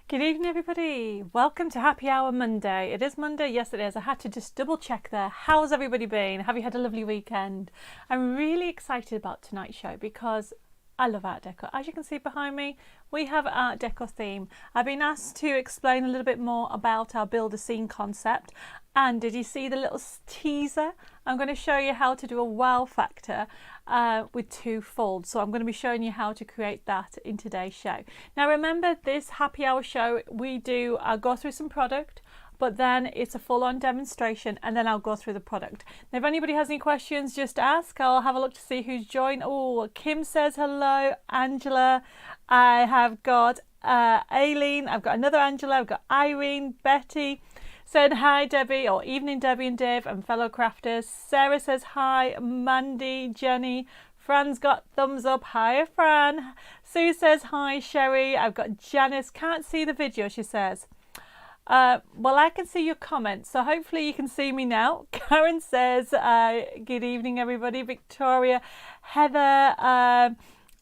Good evening, everybody. Welcome to Happy Hour Monday. It is Monday. Yes, it is. I had to just double check there. How's everybody been? Have you had a lovely weekend? I'm really excited about tonight's show because I love Art Deco. As you can see behind me, we have Art Deco theme. I've been asked to explain a little bit more about our build a scene concept. And did you see the little teaser? I'm going to show you how to do a wow factor with two folds. So I'm going to be showing you how to create that in today's show. Now remember, this happy hour show, we do go through some product, but then it's a full-on demonstration and then I'll go through the product. Now if anybody has any questions, just ask. I'll have a look to see who's joined. Oh, Kim says hello. Angela. I have got Aileen. I've got another Angela. I've got Irene, Betty. Said hi, Debbie, or evening, Debbie and Dave and fellow crafters. Sarah says hi, Mandy, Jenny. Fran's got thumbs up. Hi, Fran. Sue says hi, Sherry. I've got Janice. Can't see the video, she says. Well, I can see your comments, so hopefully you can see me now. Karen says, good evening, everybody. Victoria, Heather,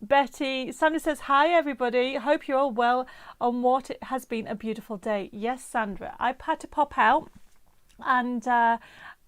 Betty, Sandra says, hi everybody, hope you're all well on what it has been a beautiful day. Yes, Sandra, I've had to pop out and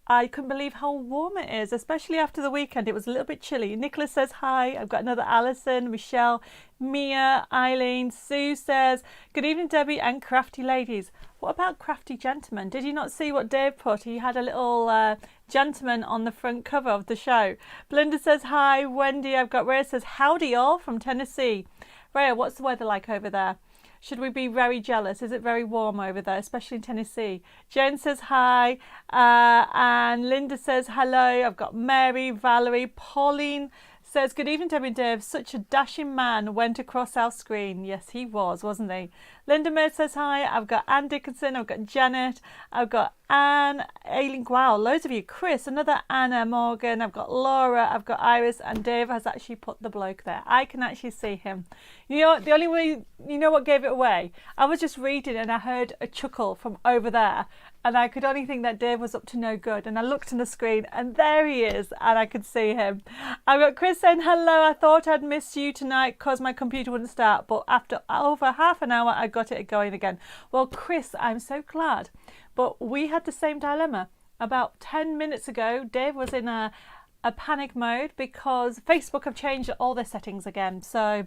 I couldn't believe how warm it is, especially after the weekend. It was a little bit chilly. Nicholas says hi. I've got another Alison, Michelle, Mia, Eileen. Sue says, good evening, Debbie and crafty ladies. What about crafty gentlemen? Did you not see what Dave put? He had a little gentleman on the front cover of the show. Belinda says hi. Wendy, I've got Rhea says, howdy all from Tennessee. Rhea, what's the weather like over there? Should we be very jealous? Is it very warm over there, especially in Tennessee? Jen says hi, and Linda says hello. I've got Mary, Valerie, Pauline says, good evening, Debbie and Dave. Such a dashing man went across our screen. Yes, he was, wasn't he? Linda May says hi. I've got Ann Dickinson. I've got Janet. I've got Anne, Aileen. Wow, loads of you. Chris, another Anna Morgan. I've got Laura. I've got Iris. And Dave has actually put the bloke there. I can actually see him. You know, the only way, you know what gave it away? I was just reading and I heard a chuckle from over there. And I could only think that Dave was up to no good. And I looked on the screen and there he is. And I could see him. I've got Chris saying, hello. I thought I'd miss you tonight because my computer wouldn't start. But after over half an hour, I got it going again. Well, Chris, I'm so glad. But we had the same dilemma. About 10 minutes ago, Dave was in a panic mode because Facebook have changed all their settings again. So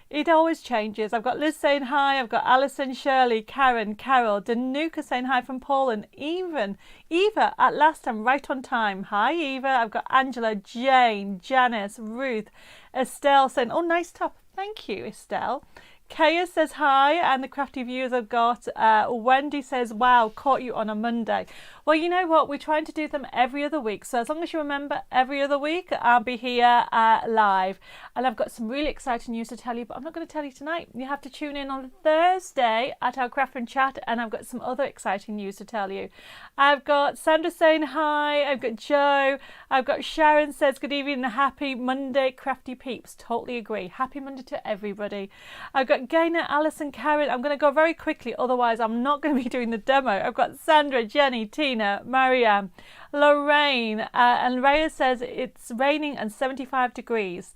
it always changes. I've got Liz saying hi. I've got Alison, Shirley, Karen, Carol, Danuka saying hi from Poland. Even Eva at last I'm right on time. Hi, Eva. I've got Angela, Jane, Janice, Ruth, Estelle saying, oh, nice top. Thank you, Estelle. Kaya says hi, and the crafty viewers I've got. Wendy says, wow, caught you on a Monday. Well, you know what? We're trying to do them every other week. So as long as you remember every other week, I'll be here live. And I've got some really exciting news to tell you, but I'm not going to tell you tonight. You have to tune in on Thursday at our craft and chat, and I've got some other exciting news to tell you. I've got Sandra saying hi. I've got Joe. I've got Sharon says, good evening and happy Monday, crafty peeps. Totally agree. Happy Monday to everybody. I've got Gaynor, Alison, Karen. I'm going to go very quickly, otherwise I'm not going to be doing the demo. I've got Sandra, Jenny, Tina, Marianne, Lorraine, and Rhea says it's raining and 75 degrees,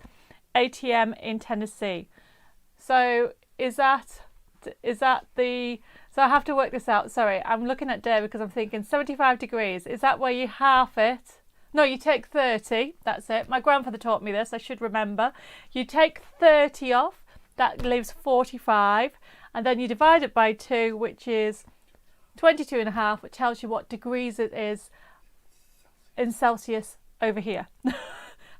ATM in Tennessee. So is that the, so I have to work this out. Sorry, I'm looking at Dave because I'm thinking 75 degrees. Is that where you half it? No, you take 30. That's it. My grandfather taught me this. I should remember. You take 30 off. That leaves 45, and then you divide it by 2, which is 22.5, which tells you what degrees it is in Celsius over here.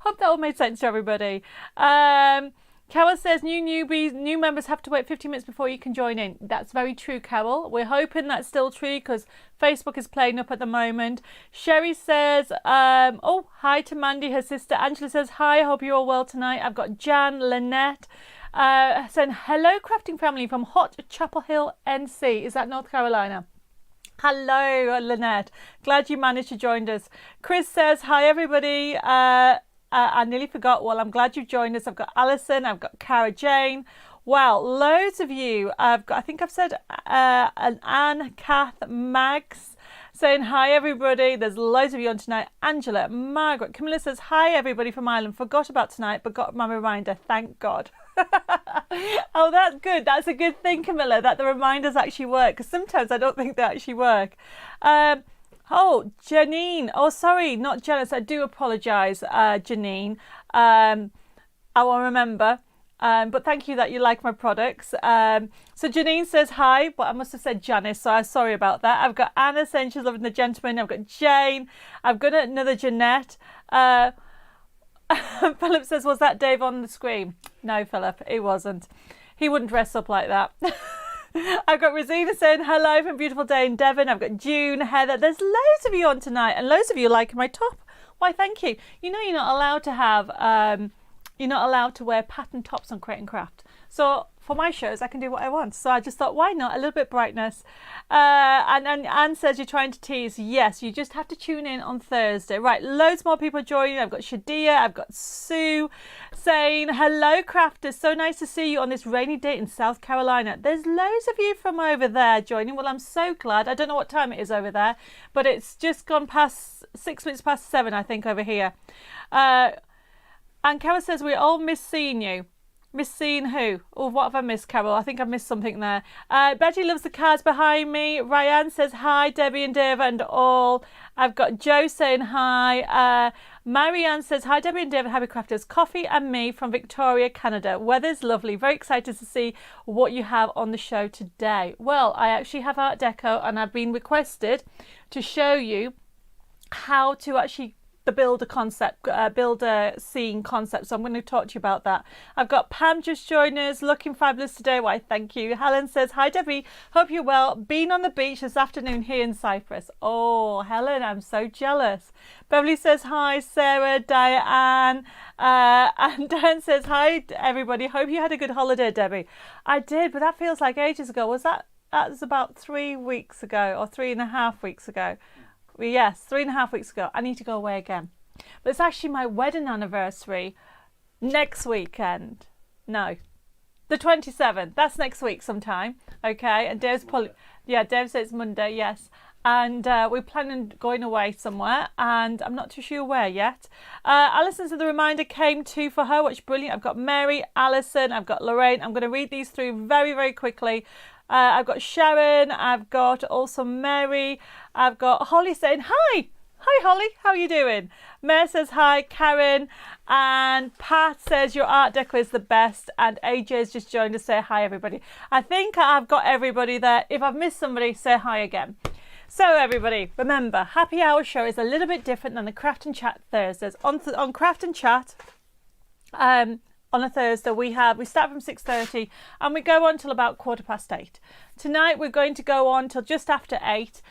Hope that all made sense to everybody. Carol says, new members have to wait 15 minutes before you can join in. That's very true, Carol. We're hoping that's still true because Facebook is playing up at the moment. Sherry says, oh, hi to Mandy, her sister. Angela says, hi, I hope you're all well tonight. I've got Jan, Lynette, saying, hello, crafting family from Hot Chapel Hill, NC. Is that North Carolina? Hello, Lynette. Glad you managed to join us. Chris says, hi, everybody. I nearly forgot. Well, I'm glad you've joined us. I've got Alison. I've got Cara Jane. Wow, loads of you. I think I've said an Anne, Kath, Mags saying hi, everybody. There's loads of you on tonight. Angela, Margaret, Camilla says hi, everybody from Ireland. Forgot about tonight, but got my reminder. Thank God. Oh, that's good. That's a good thing, Camilla, that the reminders actually work, because sometimes I don't think they actually work. Oh, Janine. Oh, sorry, not jealous. I do apologise, Janine. I will remember. But thank you that you like my products. So Janine says hi, but I must have said Janice, so I'm sorry about that. I've got Anna saying she's loving the gentleman. I've got Jane. I've got another Jeanette. Philip says, was that Dave on the screen? No, Philip, he wasn't. He wouldn't dress up like that. I've got Rosina saying hello from beautiful day in Devon. I've got June, Heather. There's loads of you on tonight, and loads of you liking my top. Why, thank you. You know, you're not allowed to have you're not allowed to wear pattern tops on Create and Craft. So for my shows, I can do what I want. So I just thought, why not? A little bit brightness. And Anne says you're trying to tease. Yes, you just have to tune in on Thursday. Right, loads more people joining. I've got Shadia, I've got Sue saying, hello, crafters. So nice to see you on this rainy day in South Carolina. There's loads of you from over there joining. Well, I'm so glad. I don't know what time it is over there, but it's just gone past 6 minutes past 7, I think, over here. And Carol says, we all miss seeing you. Miss seeing who? Oh, what have I missed, Carol? I think I've missed something there. Betty loves the cards behind me. Ryan says hi, Debbie and Dave and all. I've got Joe saying hi. Marianne says hi, Debbie and David, happy crafters. Coffee and me from Victoria, Canada. Weather's lovely. Very excited to see what you have on the show today. Well, I actually have Art Deco, and I've been requested to show you how to actually build a concept, build a scene concept. So I'm going to talk to you about that. I've got Pam just joined us, looking fabulous today. Why, thank you. Helen says, hi Debbie, hope you're well. Been on the beach this afternoon here in Cyprus. Oh, Helen, I'm so jealous. Beverly says, hi Sarah, Diane, and Dan says, hi everybody. Hope you had a good holiday, Debbie. I did, but that feels like ages ago. That was about 3 weeks ago, or 3.5 weeks ago. Yes, 3.5 weeks ago. I need to go away again. But it's actually my wedding anniversary next weekend. No, the 27th. That's next week sometime. Okay. And Dave's Dave says it's Monday. Yes. And we're planning going away somewhere, and I'm not too sure where yet. Alison said the reminder came too for her, which is brilliant. I've got Mary, Alison, I've got Lorraine. I'm going to read these through very, very quickly. I've got Sharon, I've got also Mary, I've got Holly saying hi. Hi Holly, how are you doing? Mare says hi, Karen, and Pat says your Art Deco is the best, and AJ's just joined to say hi everybody. I think I've got everybody there. If I've missed somebody, say hi again. So everybody, remember, Happy Hour show is a little bit different than the Craft and Chat Thursdays. On Craft and Chat, on a Thursday, we start from 6:30 and we go on till about 8:15. Tonight we're going to go on till just after 8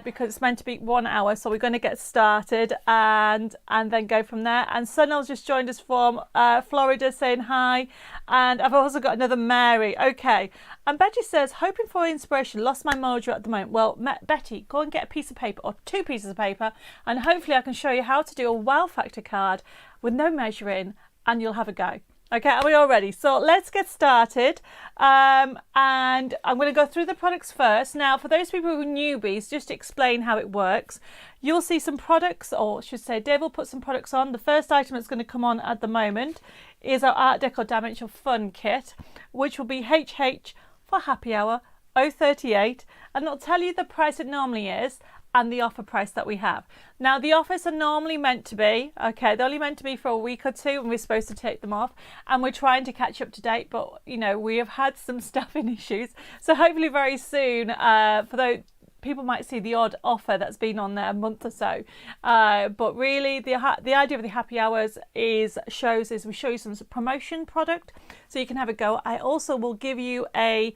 because it's meant to be 1 hour. So we're going to get started and then go from there. And Sunil's just joined us from Florida saying hi. And I've also got another Mary. Okay. And Betty says, hoping for inspiration, lost my mojo at the moment. Well, Betty, go and get a piece of paper or 2 pieces of paper, and hopefully I can show you how to do a wow factor card with no measuring, and you'll have a go. Okay, are we all ready? So let's get started. And I'm going to go through the products first. Now, for those people who are newbies, just to explain how it works, you'll see some products, or I should say, Dave will put some products on. The first item that's going to come on at the moment is our Art Deco Dimensional Fun Kit, which will be HH for Happy Hour 038, and it'll tell you the price it normally is and the offer price that we have. Now, the offers are normally meant to be, okay, they're only meant to be for a week or two, and we're supposed to take them off, and we're trying to catch up to date, but, you know, we have had some staffing issues, so hopefully very soon, for those people might see the odd offer that's been on there a month or so, but really the idea of the happy hours is we show you some promotion product so you can have a go. I also will give you a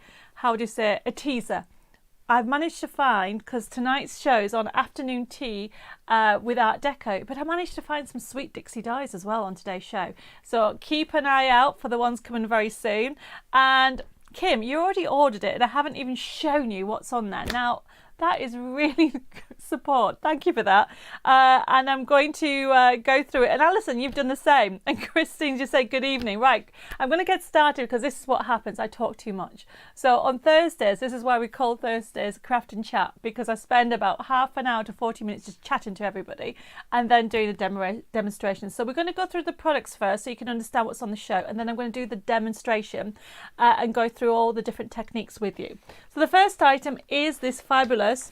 teaser. I've managed to find, because tonight's show is on afternoon tea with Art Deco, but I managed to find some sweet Dixie dies as well on today's show. So keep an eye out for the ones coming very soon. And Kim, you already ordered it and I haven't even shown you what's on there. Now, That is really support. Thank you for that. And I'm going to go through it. And Alison, you've done the same. And Christine just said good evening. Right, I'm going to get started because this is what happens. I talk too much. So on Thursdays, this is why we call Thursdays Craft and Chat, because I spend about half an hour to 40 minutes just chatting to everybody and then doing a demonstration. So we're going to go through the products first so you can understand what's on the show. And then I'm going to do the demonstration and go through all the different techniques with you. So the first item is this fabulous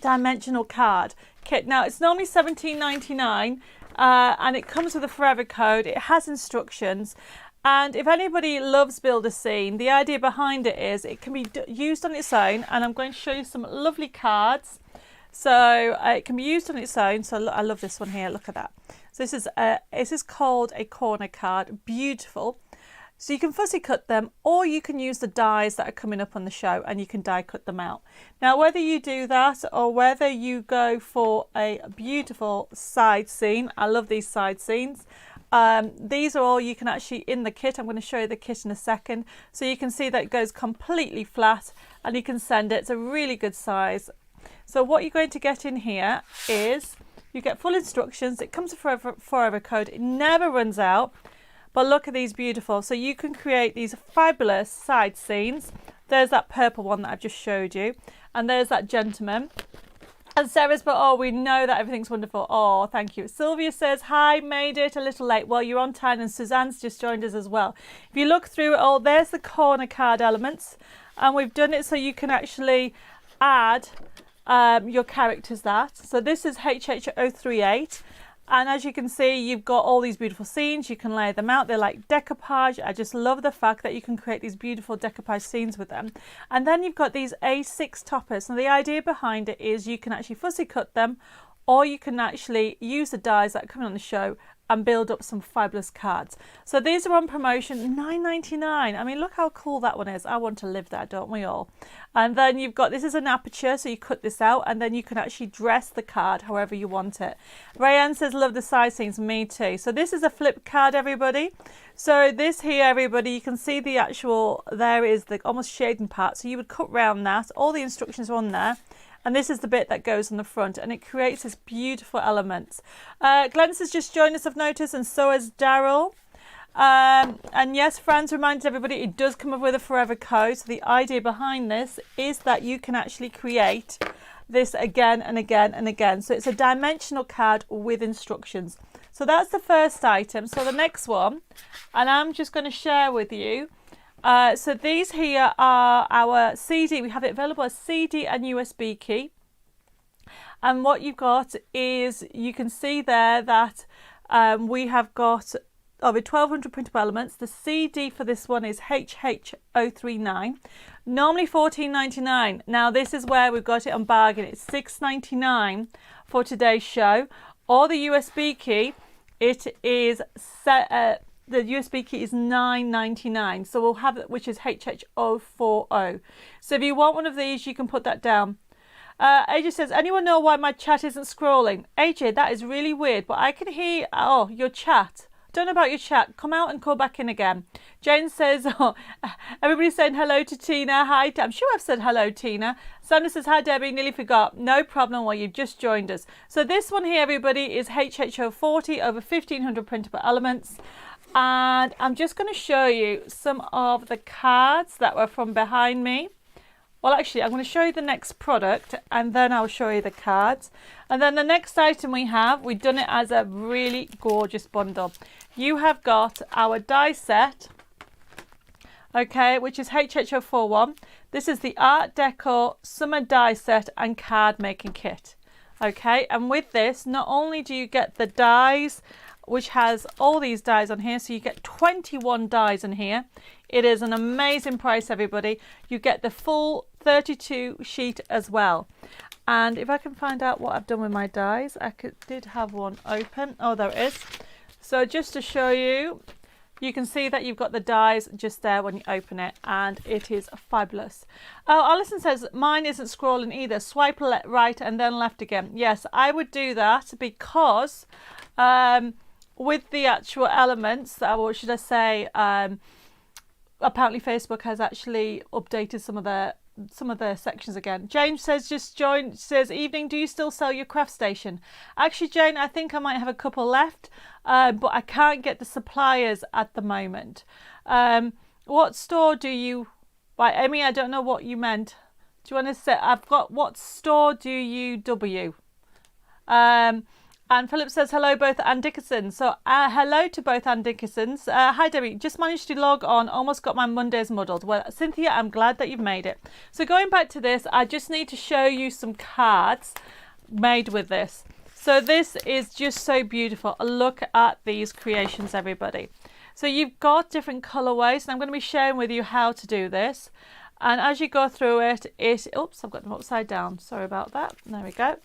dimensional card kit. Now it's normally $17.99 and it comes with a forever code. It has instructions, and if anybody loves build a scene, the idea behind it is it can be used on its own, and I'm going to show you some lovely cards. So it can be used on its own. So I love this one here, look at that. So this is called a corner card. Beautiful. So you can fussy cut them, or you can use the dies that are coming up on the show and you can die cut them out. Now, whether you do that or whether you go for a beautiful side scene, I love these side scenes. These are all you can actually in the kit. I'm going to show you the kit in a second. So you can see that it goes completely flat and you can send it. It's a really good size. So what you're going to get in here is you get full instructions. It comes with a forever code. It never runs out. But look at these beautiful. So you can create these fabulous side scenes. There's that purple one that I've just showed you. And there's that gentleman. And Sarah's, but oh, we know that everything's wonderful. Oh, thank you. Sylvia says, hi, made it a little late. Well, you're on time. And Suzanne's just joined us as well. If you look through it all, there's the corner card elements. And we've done it so you can actually add your characters that. So this is HH038. And as you can see, you've got all these beautiful scenes. You can lay them out. They're like decoupage. I just love the fact that you can create these beautiful decoupage scenes with them. And then you've got these A6 toppers. Now the idea behind it is you can actually fussy cut them, or you can actually use the dies that are coming on the show and build up some fabulous cards. So these are on promotion, $9.99. I mean, look how cool that one is. I want to live that, don't we all? And then you've got, this is an aperture, so you cut this out and then you can actually dress the card however you want it. Rayanne says, love the side scenes. Me too. So this is a flip card, everybody. So this here, everybody, you can see the actual, there is the almost shading part. So you would cut round that. All the instructions are on there. And this is the bit that goes on the front, and it creates this beautiful element. Glennis has just joined us, I've noticed, and so has Daryl. And yes, Franz reminded everybody it does come up with a forever code. So the idea behind this is that you can actually create this again and again and again. So it's a dimensional card with instructions. So that's the first item. So the next one, and I'm just going to share with you. So these here are our CD. We have it available as CD and USB key. And what you've got is, you can see there that we have got over 1200 printable elements. The CD for this one is HH039. Normally $14.99. Now this is where we've got it on bargain. It's $6.99 for today's show. Or the USB key, it is the USB key is $9.99, so we'll have it, which is HH040. So if you want one of these, you can put that down. AJ says, anyone know why my chat isn't scrolling? AJ, that is really weird, but I can hear, oh, your chat. Don't know about your chat. Come out and call back in again. Jane says, oh, everybody's saying hello to Tina. Hi, I'm sure I've said hello, Tina. Sandra says, hi, Debbie. Nearly forgot. No problem. Well, you've just joined us. So this one here, everybody, is HH040 over 1500 printable elements. And I'm just going to show you some of the cards that were from behind me. Well, actually, I'm going to show you the next product and then I'll show you the cards. And then the next item we've done it as a really gorgeous bundle. You have got our die set, okay, which is HH041. This is the Art Deco Summer Die Set and Card Making Kit. Okay, and with this, not only do you get the dies, which has all these dies on here, so you get 21 dies in here. It is an amazing price, everybody. You get the full 32 sheet as well. And if I can find out what I've done with my dies, did have one open. Oh, there it is. So just to show you, you can see that you've got the dies just there when you open it, and it is fabulous. Oh, Alison says, mine isn't scrolling either. Swipe right and then left again. Yes, I would do that because with the actual elements, or should I say, apparently Facebook has actually updated some of their some of the sections again. Jane says, just joined, says, evening, do you still sell your craft station? Actually, Jane, I think I might have a couple left, but I can't get the suppliers at the moment. What store do you, right, Amy, I don't know what you meant. Do you want to say, I've got, what store do you W? And Philip says, hello, both Ann Dickinson. So hello to both Ann Dickinsons. Hi, Debbie. Just managed to log on. Almost got my Mondays muddled. Well, Cynthia, I'm glad that you've made it. So going back to this, I just need to show you some cards made with this. So this is just so beautiful. Look at these creations, everybody. So you've got different colorways, and I'm going to be sharing with you how to do this. And as you go through it, oops, I've got them upside down. Sorry about that. There we go.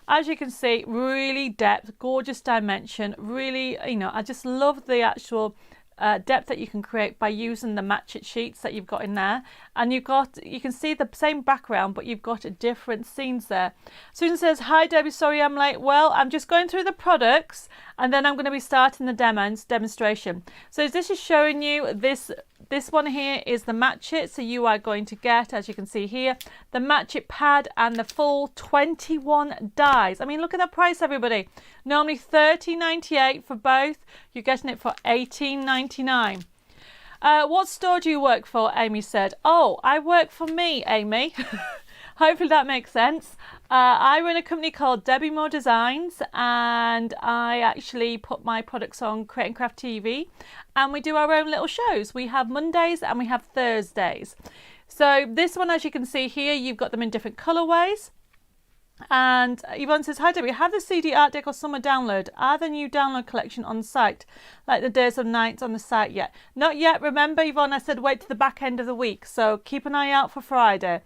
As you can see, really depth, gorgeous dimension, really, you know, I just love the actual depth that you can create by using the match it sheets that you've got in there. And you can see the same background, but you've got different scenes there. Susan says, hi Debbie, sorry I'm late. Well, I'm just going through the products and then I'm going to be starting the demonstration. So this is showing you this one here is the match it. So you are going to get, as you can see here, the match it pad and the full 21 dies. I mean, look at that price, everybody. Normally $13.98 for both. You're getting it for $18.99. What store do you work for? Amy said. Oh, I work for me, Amy. Hopefully that makes sense. I run a company called Debbie Moore Designs, and I actually put my products on Create and Craft TV, and we do our own little shows. We have Mondays and we have Thursdays. So this one, as you can see here, you've got them in different colorways. And Yvonne says, hi Debbie, have the CD Art Deco Summer download. Are the new download collection on site, like the days of nights on the site yet? Not yet. Remember, Yvonne, I said wait to the back end of the week, so keep an eye out for Friday.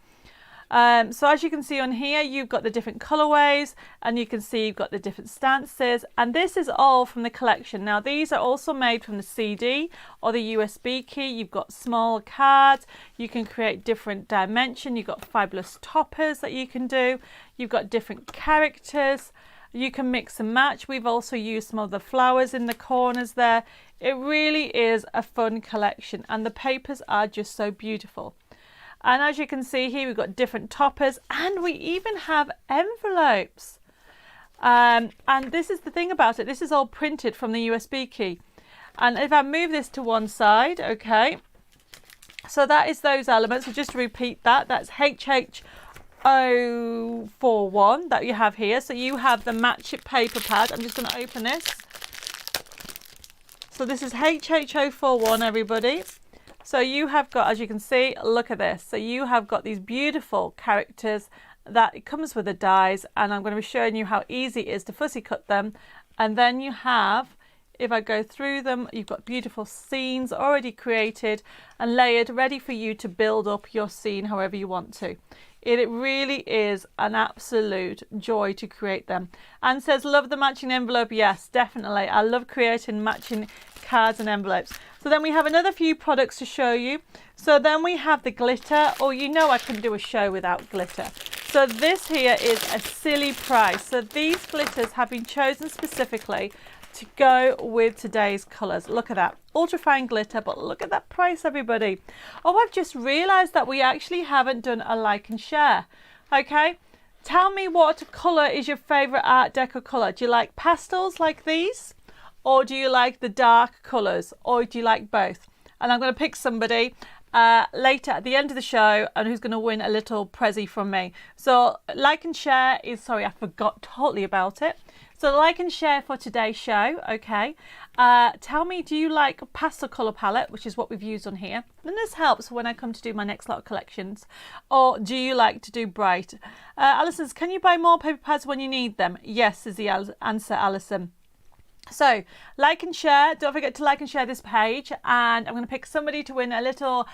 So as you can see on here, you've got the different colorways, and you can see you've got the different stances, and this is all from the collection. Now these are also made from the CD or the USB key. You've got small cards, you can create different dimension, you've got fabulous toppers that you can do, you've got different characters, you can mix and match. We've also used some of the flowers in the corners there. It really is a fun collection, and the papers are just so beautiful. And as you can see here, we've got different toppers, and we even have envelopes. And this is the thing about it. This is all printed from the USB key. And if I move this to one side, okay. So that is those elements. So just to repeat that, that's HH041 that you have here. So you have the match it paper pad. I'm just going to open this. So this is HH041, everybody. So you have got, as you can see, look at this. So you have got these beautiful characters that it comes with the dies, and I'm going to be showing you how easy it is to fussy cut them. And then you have, if I go through them, you've got beautiful scenes already created and layered, ready for you to build up your scene however you want to. It really is an absolute joy to create them. Anne says, love the matching envelope. Yes, definitely. I love creating matching cards and envelopes. So then we have another few products to show you. So then we have the glitter. Oh, you know I couldn't do a show without glitter. So this here is a silly price. So these glitters have been chosen specifically to go with today's colours. Look at that, ultra fine glitter, but look at that price, everybody. Oh, I've just realised that we actually haven't done a like and share. Okay, tell me what colour is your favourite Art Deco colour. Do you like pastels like these, or do you like the dark colours, or do you like both? And I'm going to pick somebody later at the end of the show, and who's going to win a little prezzy from me. So like and share is, sorry, I forgot totally about it. So like and share for today's show, okay. Tell me, do you like a pastel colour palette, which is what we've used on here? And this helps when I come to do my next lot of collections. Or do you like to do bright? Alison says, can you buy more paper pads when you need them? Yes, is the answer, Alison. So like and share, don't forget to like and share this page, and I'm going to pick somebody to win a little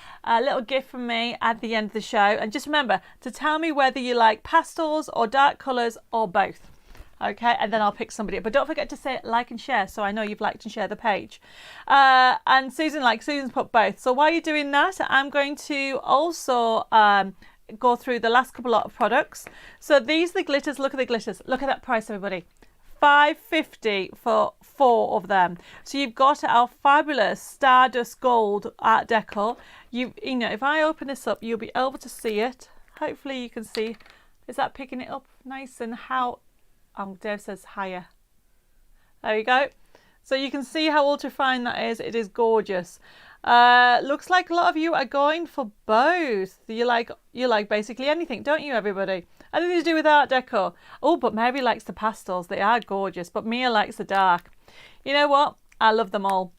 gift from me at the end of the show. And just remember to tell me whether you like pastels or dark colours or both. Okay, and then I'll pick somebody. But don't forget to say like and share, so I know you've liked and shared the page. And Susan's put both. So while you're doing that, I'm going to also go through the last couple of products. So these are the glitters. Look at the glitters. Look at that price, everybody. $5.50 for 4 of them. So you've got our fabulous Stardust Gold Art Deco. You know, if I open this up, you'll be able to see it. Hopefully you can see. Is that picking it up nice and how? Dave says higher. There you go. So you can see how ultra fine that is. It is gorgeous. Looks like a lot of you are going for both. You like basically anything, don't you, everybody? Anything to do with Art Deco. Oh, but Mary likes the pastels. They are gorgeous. But Mia likes the dark. You know what? I love them all.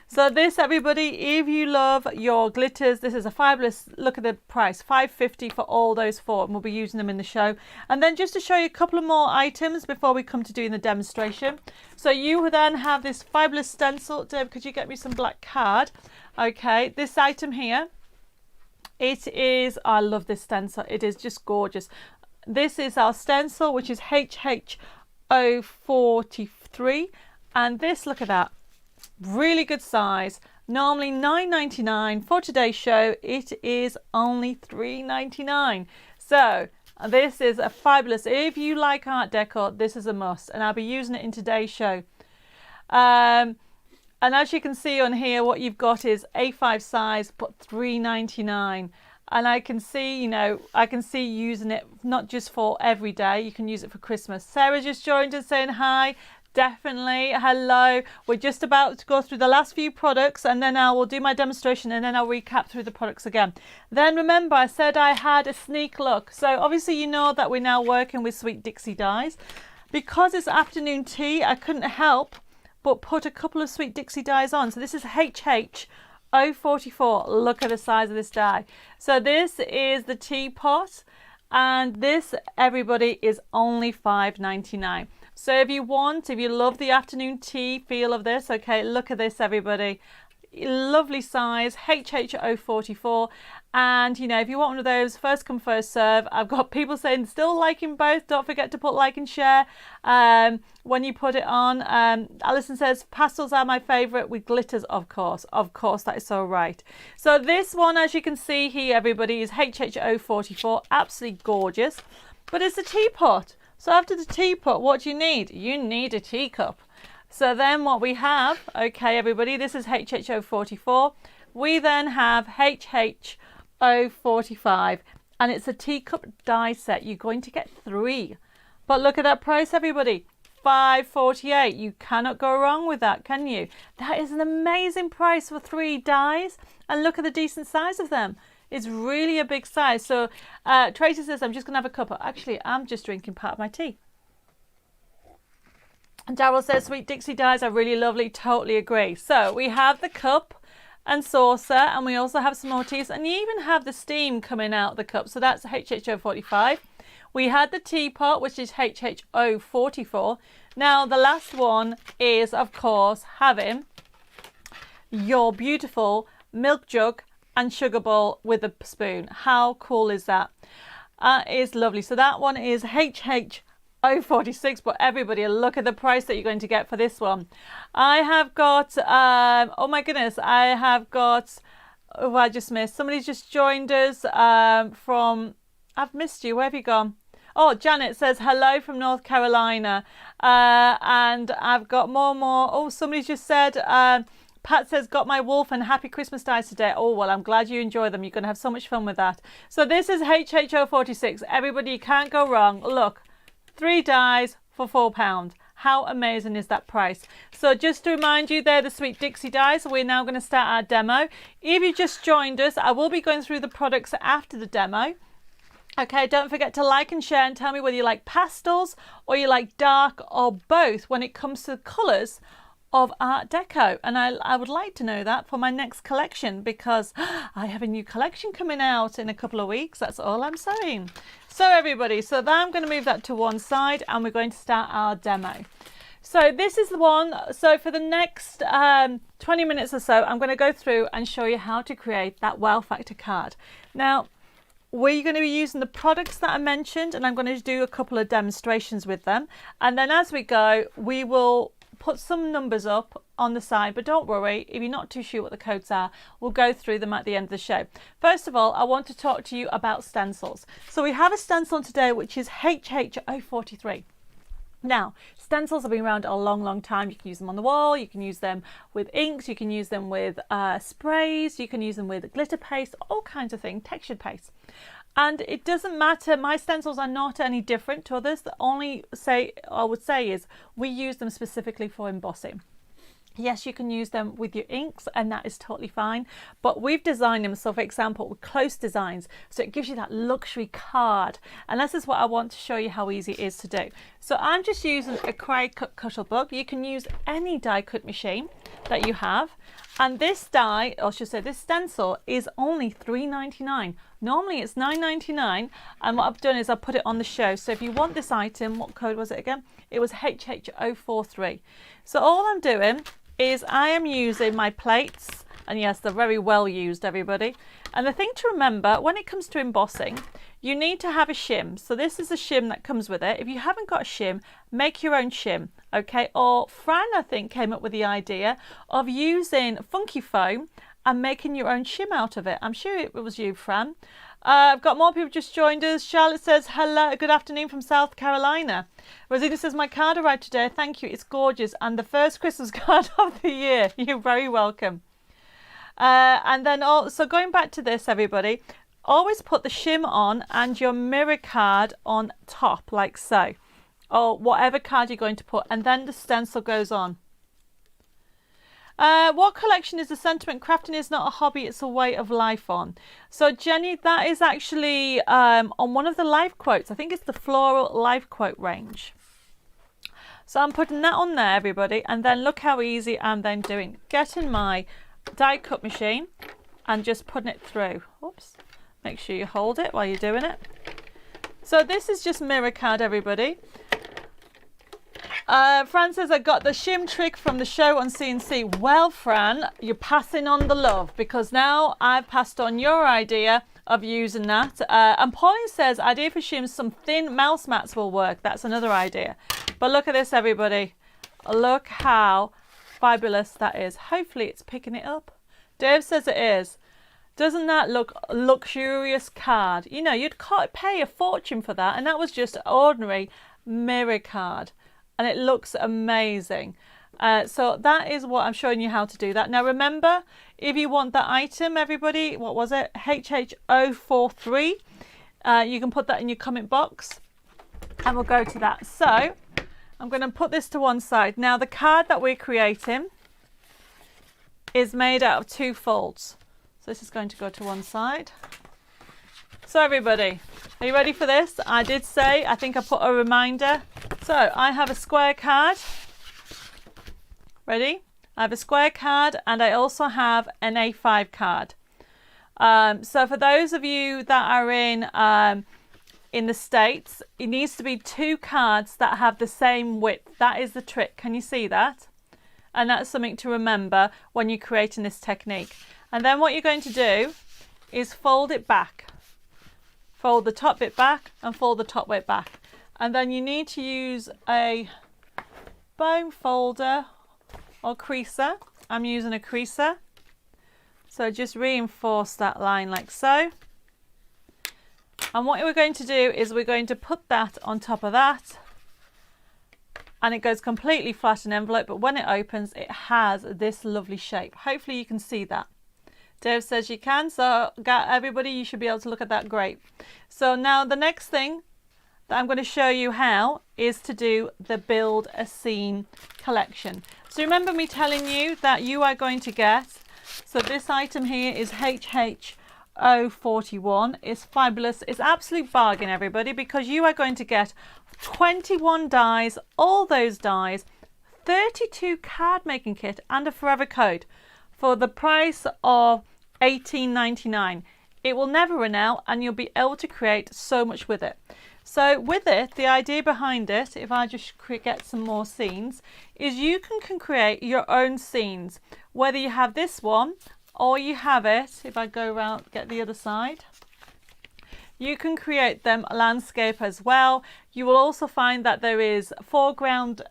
So this, everybody, if you love your glitters, this is a fabulous, look at the price, $5.50 for all those 4, and we'll be using them in the show. And then just to show you a couple of more items before we come to doing the demonstration. So you then have this fabulous stencil. Deb, could you get me some black card? Okay, this item here, it is, I love this stencil. It is just gorgeous. This is our stencil, which is HH043. And this, look at that. Really good size. Normally $9.99. For today's show, it is only $3.99. So this is a fabulous, if you like Art Deco, this is a must. And I'll be using it in today's show. And as you can see on here, what you've got is A5 size, but $3.99. And I can see, you know, I can see using it not just for every day. You can use it for Christmas. Sarah just joined us saying hi. Definitely. Hello. We're just about to go through the last few products, and then I will do my demonstration, and then I'll recap through the products again. Then remember, I said I had a sneak look. So obviously you know that we're now working with Sweet Dixie dies. Because it's afternoon tea, I couldn't help but put a couple of Sweet Dixie dies on. So this is HH044. Look at the size of this die. So this is the teapot, and this, everybody, is only $5.99. So if you love the afternoon tea feel of this, okay, look at this, everybody. Lovely size, HH044. And, you know, if you want one of those, first come, first serve. I've got people saying still liking both. Don't forget to put like and share when you put it on. Alison says, pastels are my favourite with glitters, of course. Of course, that is so right. So this one, as you can see here, everybody, is HH044. Absolutely gorgeous. But it's a teapot. So after the teapot, what do you need? You need a teacup. So then what we have, okay, everybody, this is HH044. We then have HH045, and it's a teacup die set. You're going to get 3. But look at that price, everybody. $5.48. You cannot go wrong with that, can you? That is an amazing price for 3 dies. And look at the decent size of them. It's really a big size. So Tracy says, I'm just going to have a cup. Actually, I'm just drinking part of my tea. And Daryl says, Sweet Dixie dies are really lovely. Totally agree. So we have the cup and saucer, and we also have some more teas, and you even have the steam coming out the cup. So that's HH045. We had the teapot, which is HH044. Now the last one is, of course, having your beautiful milk jug and sugar bowl with a spoon. How cool is that? It's lovely. So that one is HH046, but everybody, look at the price that you're going to get for this one. I have got, oh my goodness, I have got, oh, I just missed. Somebody's just joined us from, I've missed you. Where have you gone? Oh, Janet says hello from North Carolina. And I've got more. Oh, somebody's just said, Pat says, got my wolf and happy Christmas dies today. Oh, well, I'm glad you enjoy them. You're going to have so much fun with that. So this is HH046. Everybody, you can't go wrong. Look, 3 dies for £4. How amazing is that price? So just to remind you, they're the Sweet Dixie dies. We're now going to start our demo. If you just joined us, I will be going through the products after the demo. Okay, don't forget to like and share and tell me whether you like pastels or you like dark or both when it comes to the colours of Art Deco. And I would like to know that for my next collection, because I have a new collection coming out in a couple of weeks. That's all I'm saying. So everybody, so then I'm going to move that to one side and we're going to start our demo. So this is the one. So for the next 20 minutes or so, I'm going to go through and show you how to create that wow factor card. Now, we're going to be using the products that I mentioned, and I'm going to do a couple of demonstrations with them. And then as we go, we will put some numbers up on the side, but don't worry, if you're not too sure what the codes are, we'll go through them at the end of the show. First of all, I want to talk to you about stencils. So we have a stencil today which is HH043. Now, stencils have been around a long time. You can use them on the wall, you can use them with inks, you can use them with sprays, you can use them with glitter paste, all kinds of things, textured paste. And it doesn't matter, my stencils are not any different to others. The only I would say is we use them specifically for embossing. Yes, you can use them with your inks and that is totally fine, but we've designed them, so for example, with close designs, so it gives you that luxury card, and this is what I want to show you how easy it is to do. So I'm just using a cry cut cuttle book. You can use any die cut machine that you have, and this die, or I should say this stencil, is only $3.99. Normally it's $9.99, and what I've done is I've put it on the show. So if you want this item, what code was it again? It was HH043. So all I'm doing is I am using my plates, and yes, they're very well used, everybody. And the thing to remember when it comes to embossing, you need to have a shim. So this is a shim that comes with it. If you haven't got a shim, make your own shim, okay? Or Fran, I think, came up with the idea of using funky foam and making your own shim out of it. I'm sure it was you, Fran. I've got more people just joined us. Charlotte says, hello, good afternoon from South Carolina. Rosina says, my card arrived today. Thank you. It's gorgeous. And the first Christmas card of the year. You're very welcome. And then also going back to this, everybody, always put the shim on and your mirror card on top, like so. Or whatever card you're going to put. And then the stencil goes on. What collection is the sentiment? Crafting is not a hobby, it's a way of life on. So Jenny, that is actually on one of the life quotes. I think it's the floral life quote range. So I'm putting that on there, everybody, and then look how easy I'm then doing. Getting my die cut machine and just putting it through. Oops. Make sure you hold it while you're doing it. So this is just mirror card, everybody. Fran says, I got the shim trick from the show on CNC. Well, Fran, you're passing on the love, because now I've passed on your idea of using that. And Pauline says, idea for shims, some thin mouse mats will work. That's another idea. But look at this, everybody. Look how fabulous that is. Hopefully it's picking it up. Dave says it is. Doesn't that look luxurious card? You know, you'd pay a fortune for that, and that was just an ordinary mirror card. And it looks amazing. So that is what I'm showing you how to do that. Now remember, if you want that item, everybody, what was it? HH043. You can put that in your comment box and we'll go to that. So I'm going to put this to one side. Now the card that we're creating is made out of 2 folds. So this is going to go to one side. So everybody, are you ready for this? I did say, I think I put a reminder. So I have a square card. Ready? I have a square card and I also have an A5 card. So for those of you that are in the States, it needs to be 2 cards that have the same width. That is the trick. Can you see that? And that's something to remember when you're creating this technique. And then what you're going to do is fold it back. Fold the top bit back and fold the top bit back. And then you need to use a bone folder or creaser. I'm using a creaser. So just reinforce that line like so. And what we're going to do is we're going to put that on top of that. And it goes completely flat in envelope, but when it opens, it has this lovely shape. Hopefully you can see that. Dave says you can, so everybody, you should be able to look at that. Great. So now the next thing that I'm going to show you how is to do the build a scene collection. So remember me telling you that you are going to get, so this item here is HH041. It's fabulous. It's absolute bargain, everybody, because you are going to get 21 dies, all those dies, 32 card making kit and a forever code for the price of $18.99. It will never run out and you'll be able to create so much with it. So with it, the idea behind it, if I just get some more scenes, is you can create your own scenes, whether you have this one or you have it, if I go around, get the other side, you can create them landscape as well. You will also find that there is foreground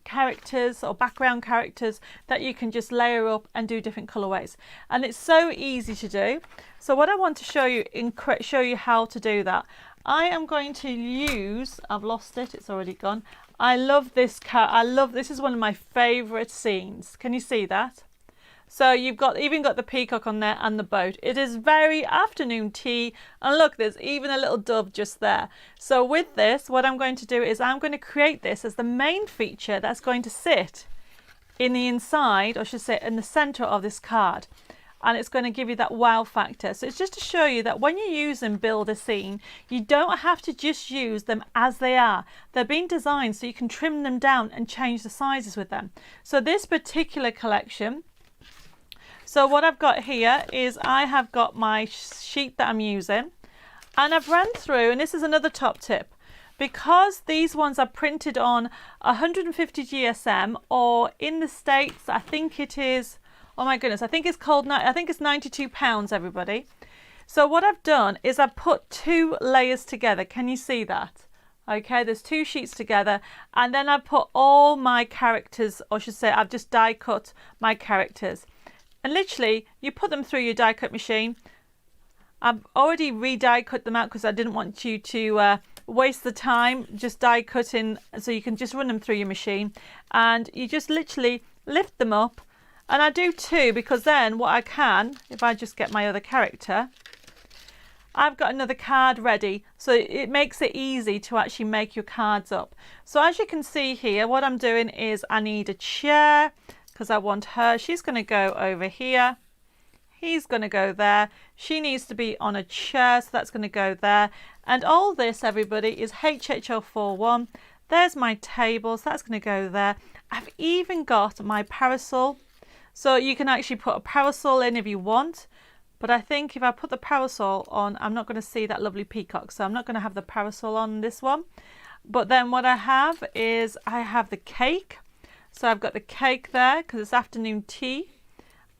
characters or background characters that you can just layer up and do different colorways. And it's so easy to do. So what I want to show you how to do that. I am going to use, I've lost it, it's already gone. I love this card. This is one of my favourite scenes. Can you see that? So you've got even got the peacock on there and the boat. It is very afternoon tea. And look, there's even a little dove just there. So with this, what I'm going to do is I'm going to create this as the main feature that's going to sit in the inside, or I should say in the centre of this card. And it's going to give you that wow factor. So it's just to show you that when you use and build a scene, you don't have to just use them as they are. They're being designed so you can trim them down and change the sizes with them. So this particular collection, so what I've got here is I have got my sheet that I'm using, and I've ran through, and this is another top tip, because these ones are printed on 150 GSM, or in the States, I think it is, oh my goodness, I think it's £92, everybody. So what I've done is I've put 2 layers together. Can you see that? Okay, there's 2 sheets together, and then I've put all my characters, or I should say I've just die cut my characters. And literally, you put them through your die cut machine. I've already re-die cut them out because I didn't want you to waste the time just die cutting, so you can just run them through your machine. And you just literally lift them up. And I do 2 because then what I can, if I just get my other character, I've got another card ready. So it makes it easy to actually make your cards up. So as you can see here, what I'm doing is I need a chair, because I want her. She's going to go over here. He's going to go there. She needs to be on a chair, so that's going to go there. And all this, everybody, is HHL41. There's my table, so that's going to go there. I've even got my parasol. So you can actually put a parasol in if you want. But I think if I put the parasol on, I'm not going to see that lovely peacock. So I'm not going to have the parasol on this one. But then what I have is I have the cake. So I've got the cake there because it's afternoon tea.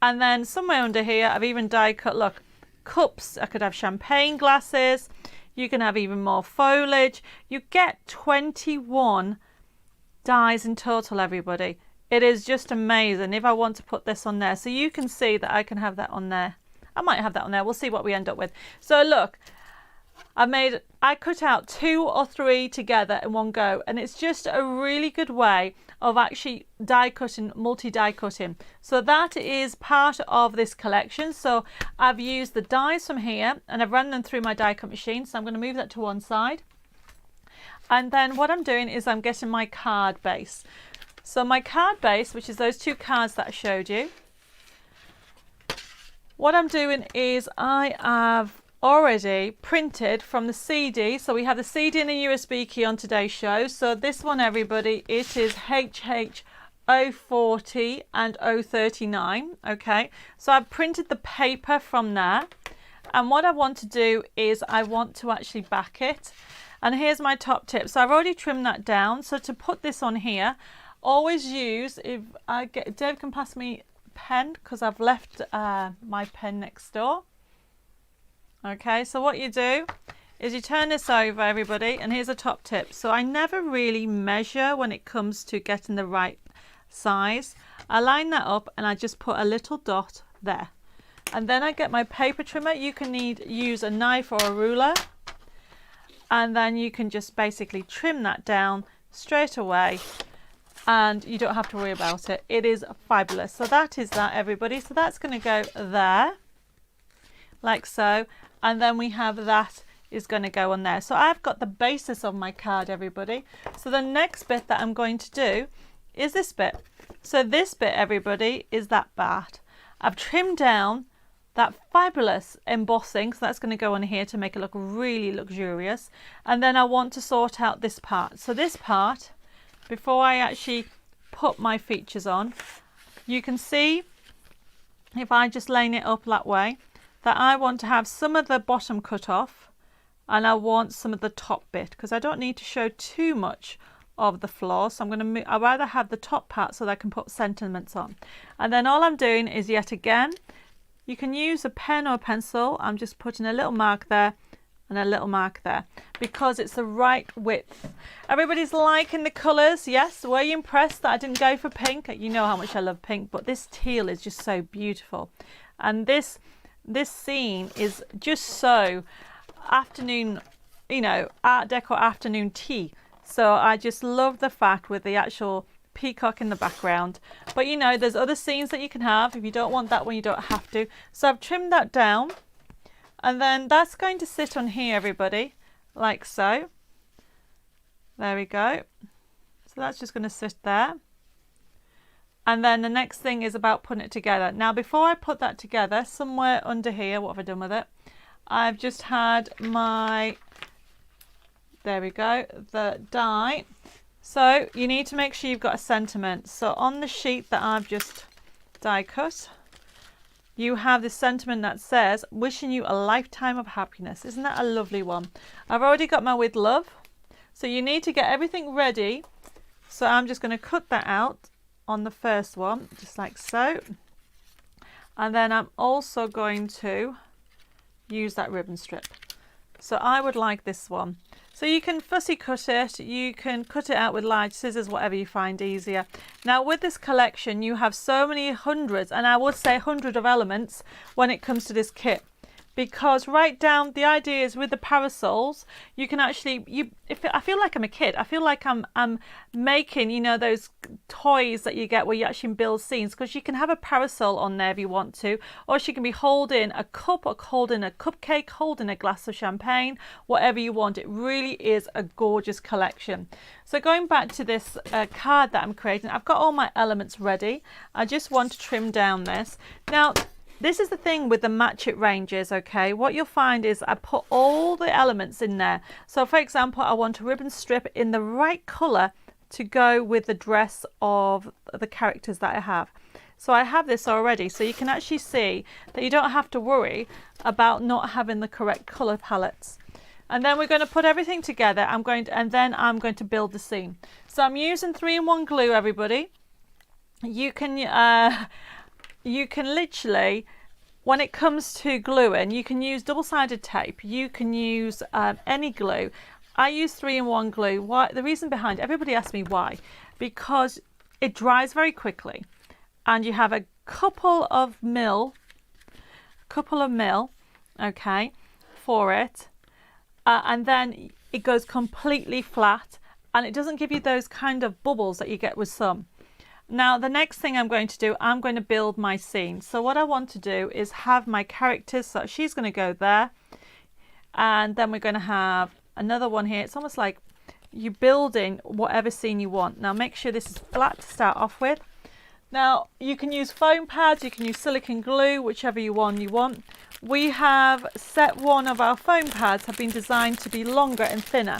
And then somewhere under here, I've even die cut, look, cups. I could have champagne glasses. You can have even more foliage. You get 21 dies in total, everybody. It is just amazing if I want to put this on there. So you can see that I can have that on there. I might have that on there. We'll see what we end up with. So look, I cut out 2 or 3 together in one go, and it's just a really good way of actually die cutting, multi-die cutting. So that is part of this collection. So I've used the dies from here and I've run them through my die cut machine. So I'm going to move that to one side. And then what I'm doing is I'm getting my card base. So my card base, which is those 2 cards that I showed you, what I'm doing is I have already printed from the CD. So we have the CD and the USB key on today's show. So this one, everybody, it is HH040 and 039. Okay, so I've printed the paper from there, and what I want to do is I want to actually back it. And here's my top tip. So I've already trimmed that down. So to put this on here, always use, if I get, Dave can pass me a pen because I've left my pen next door. Okay, so what you do is you turn this over, everybody, and here's a top tip. So I never really measure when it comes to getting the right size. I line that up and I just put a little dot there. And then I get my paper trimmer. You can use a knife or a ruler. And then you can just basically trim that down straight away. And you don't have to worry about it. It is fabulous. So that is that, everybody. So that's going to go there, like so. And then we have that is going to go on there. So I've got the basis of my card, everybody. So the next bit that I'm going to do is this bit. So this bit, everybody, is that part. I've trimmed down that fabulous embossing. So that's going to go on here to make it look really luxurious. And then I want to sort out this part. So this part, before I actually put my features on, you can see if I just line it up that way, that I want to have some of the bottom cut off and I want some of the top bit because I don't need to show too much of the floor. So I'm going to I'd rather have the top part so that I can put sentiments on. And then all I'm doing is, yet again, you can use a pen or a pencil. I'm just putting a little mark there and a little mark there because it's the right width. Everybody's liking the colours. Yes, were you impressed that I didn't go for pink? You know how much I love pink, but this teal is just so beautiful. And this scene is just so afternoon, you know, Art Deco afternoon tea. So I just love the fact with the actual peacock in the background. But you know, there's other scenes that you can have. If you don't want that one, you don't have to. So I've trimmed that down, and then that's going to sit on here, everybody, like so. There we go. So that's just going to sit there. And then the next thing is about putting it together. Now, before I put that together, somewhere under here, what have I done with it? I've just had my, there we go, the die. So you need to make sure you've got a sentiment. So on the sheet that I've just die cut, you have this sentiment that says, wishing you a lifetime of happiness. Isn't that a lovely one? I've already got my with love. So you need to get everything ready. So I'm just going to cut that out on the first one, just like so. And then I'm also going to use that ribbon strip. So I would like this one. So you can fussy cut it, you can cut it out with large scissors, whatever you find easier. Now with this collection, you have so many hundreds, and I would say hundreds of elements when it comes to this kit. Because right down, the idea is with the parasols, you can actually, I feel like I'm a kid. I feel like I'm making, you know, those toys that you get where you actually build scenes, because you can have a parasol on there if you want to, or she can be holding a cup, or holding a cupcake, holding a glass of champagne, whatever you want. It really is a gorgeous collection. So going back to this card that I'm creating, I've got all my elements ready. I just want to trim down this. Now, this is the thing with the match it ranges, okay? What you'll find is I put all the elements in there. So for example, I want a ribbon strip in the right colour to go with the dress of the characters that I have. So I have this already, so you can actually see that you don't have to worry about not having the correct colour palettes. And then we're going to put everything together. And then I'm going to build the scene. So I'm using 3-in-1 glue, everybody. You can literally, when it comes to gluing, you can use double-sided tape. You can use any glue. I use 3-in-1 glue. Why? The reason behind it, everybody asks me why. Because it dries very quickly, and you have a couple of mil, okay, for it, and then it goes completely flat, and it doesn't give you those kind of bubbles that you get with some. Now the next thing I'm going to do, I'm going to build my scene. So what I want to do is have my characters, so she's going to go there, and then we're going to have another one here. It's almost like you're building whatever scene you want. Now make sure this is flat to start off with. Now you can use foam pads, you can use silicone glue, whichever you want. We have set one of our foam pads have been designed to be longer and thinner.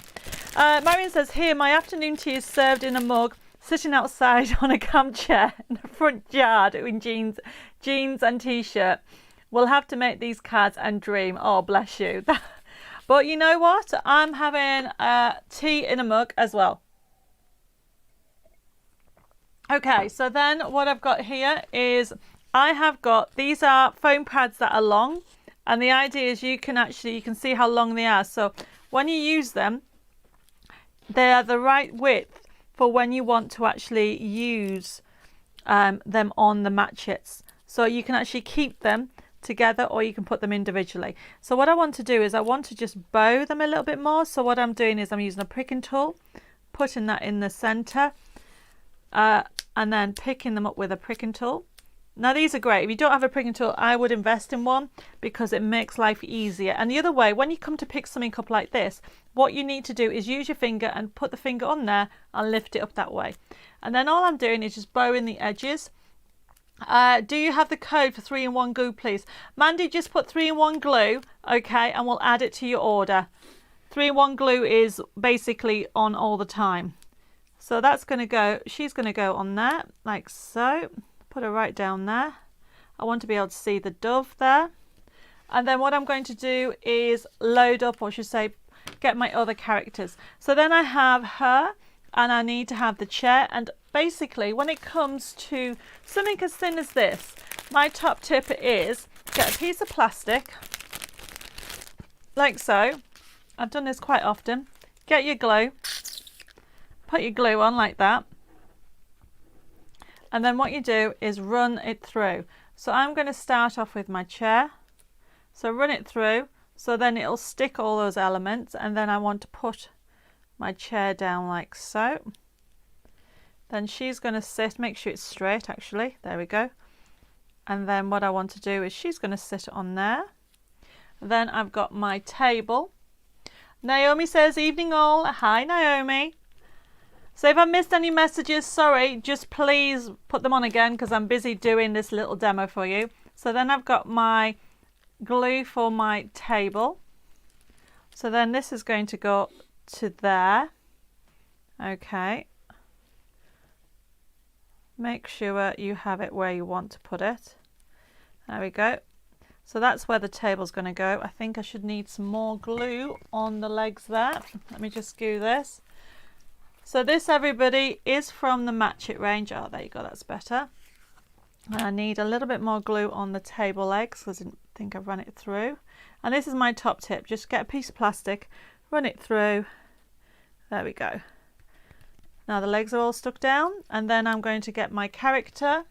Marion says here, my afternoon tea is served in a mug, sitting outside on a camp chair in the front yard in jeans and t-shirt. We'll have to make these cards and dream. Oh, bless you. But you know what? I'm having tea in a mug as well. Okay, so then what I've got here is I have got, these are foam pads that are long, and the idea is you can see how long they are. So when you use them, they are the right width for when you want to actually use them on the matchets. So you can actually keep them together, or you can put them individually. So what I want to do is I want to just bow them a little bit more. So what I'm doing is I'm using a pricking tool, putting that in the center, and then picking them up with a pricking tool. Now these are great. If you don't have a pricking tool, I would invest in one because it makes life easier. And the other way, when you come to pick something up like this, what you need to do is use your finger and put the finger on there and lift it up that way. And then all I'm doing is just bowing the edges. Do you have the code for 3-in-1 glue, please? Mandy, just put 3-in-1 glue, okay, and we'll add it to your order. 3-in-1 glue is basically on all the time. So that's going to go, she's going to go on there, like so. Put her right down there. I want to be able to see the dove there. And then what I'm going to do is load up, or should say, get my other characters. So then I have her, and I need to have the chair. And basically, when it comes to something as thin as this, my top tip is get a piece of plastic, like so. I've done this quite often. Get your glue, put your glue on like that. And then what you do is run it through. So I'm going to start off with my chair. So run it through, so then it'll stick all those elements, and then I want to put my chair down like so. Then she's going to sit, make sure it's straight actually, there we go. And then what I want to do is she's going to sit on there. Then I've got my table. Naomi says, evening all. Hi Naomi. So if I missed any messages, sorry, just please put them on again because I'm busy doing this little demo for you. So then I've got my glue for my table. So then this is going to go to there. Okay. Make sure you have it where you want to put it. There we go. So that's where the table's going to go. I think I should need some more glue on the legs there. Let me just glue this. So this, everybody, is from the Match It range. Oh, there you go, that's better. And I need a little bit more glue on the table legs because I didn't think I've run it through. And this is my top tip. Just get a piece of plastic, run it through. There we go. Now the legs are all stuck down, and then I'm going to get my character.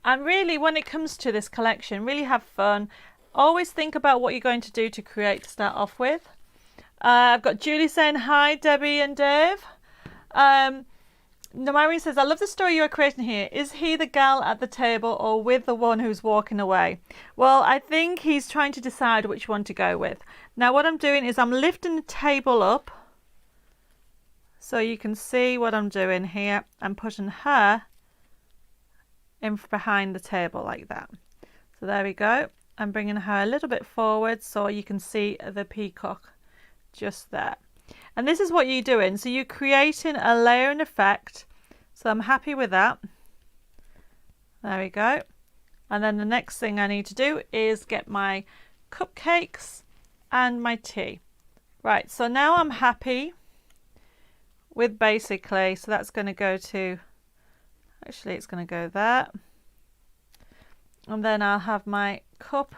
And really, when it comes to this collection, really have fun. Always think about what you're going to do to create to start off with. I've got Julie saying hi, Debbie and Dave. Namari says, I love the story you are creating here. Is he the gal at the table or with the one who's walking away? Well, I think he's trying to decide which one to go with. Now what I'm doing is I'm lifting the table up so you can see what I'm doing here. I'm putting her in behind the table like that. So there we go. I'm bringing her a little bit forward so you can see the peacock just there. And this is what you're doing. So you're creating a layering effect. So I'm happy with that. There we go. And then the next thing I need to do is get my cupcakes and my tea. Right, so now I'm happy with basically, so that's going to go to, actually it's going to go there. And then I'll have my cup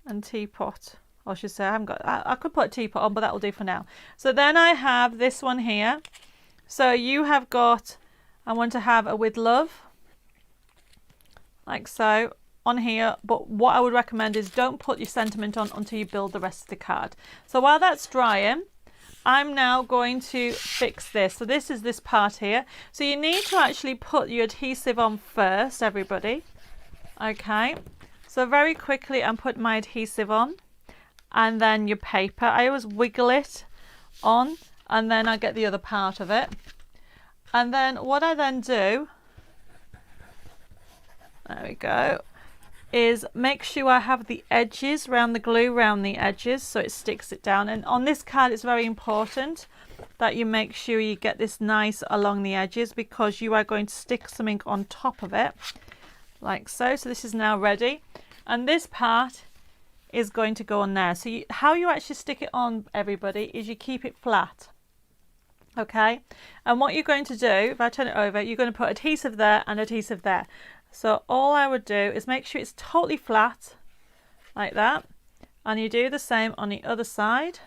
and teapot. Or I should say, I could put a teapot on, but that will do for now. So then I have this one here. So you have got, I want to have a with love, like so, on here. But what I would recommend is don't put your sentiment on until you build the rest of the card. So while that's drying, I'm now going to fix this. So this is this part here. So you need to actually put your adhesive on first, everybody. Okay. So very quickly, I'm putting my adhesive on. And then your paper, I always wiggle it on and then I get the other part of it. And then what I then do, there we go, is make sure I have the edges around the glue around the edges so it sticks it down. And on this card it's very important that you make sure you get this nice along the edges because you are going to stick something on top of it like so. So this is now ready and this part is going to go on there. So how you actually stick it on, everybody, is you keep it flat. Okay, and what you're going to do, if I turn it over, you're going to put adhesive there and adhesive there. So all I would do is make sure it's totally flat like that, and you do the same on the other side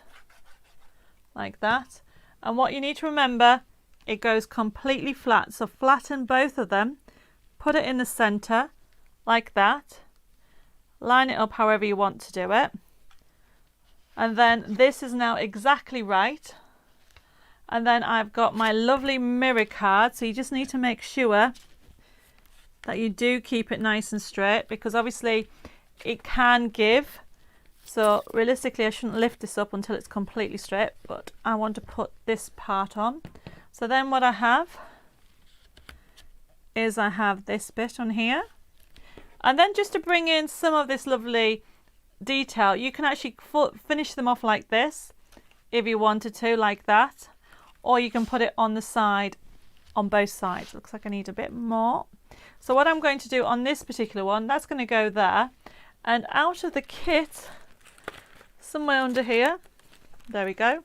like that. And what you need to remember, it goes completely flat, so flatten both of them, put it in the center like that, line it up however you want to do it, and then this is now exactly right. And then I've got my lovely mirror card, so you just need to make sure that you do keep it nice and straight because obviously it can give. So realistically I shouldn't lift this up until it's completely straight, but I want to put this part on. So then what I have is I have this bit on here. And then just to bring in some of this lovely detail, you can actually finish them off like this if you wanted to, like that. Or you can put it on the side, on both sides. Looks like I need a bit more. So what I'm going to do on this particular one, that's going to go there. And out of the kit, somewhere under here, there we go.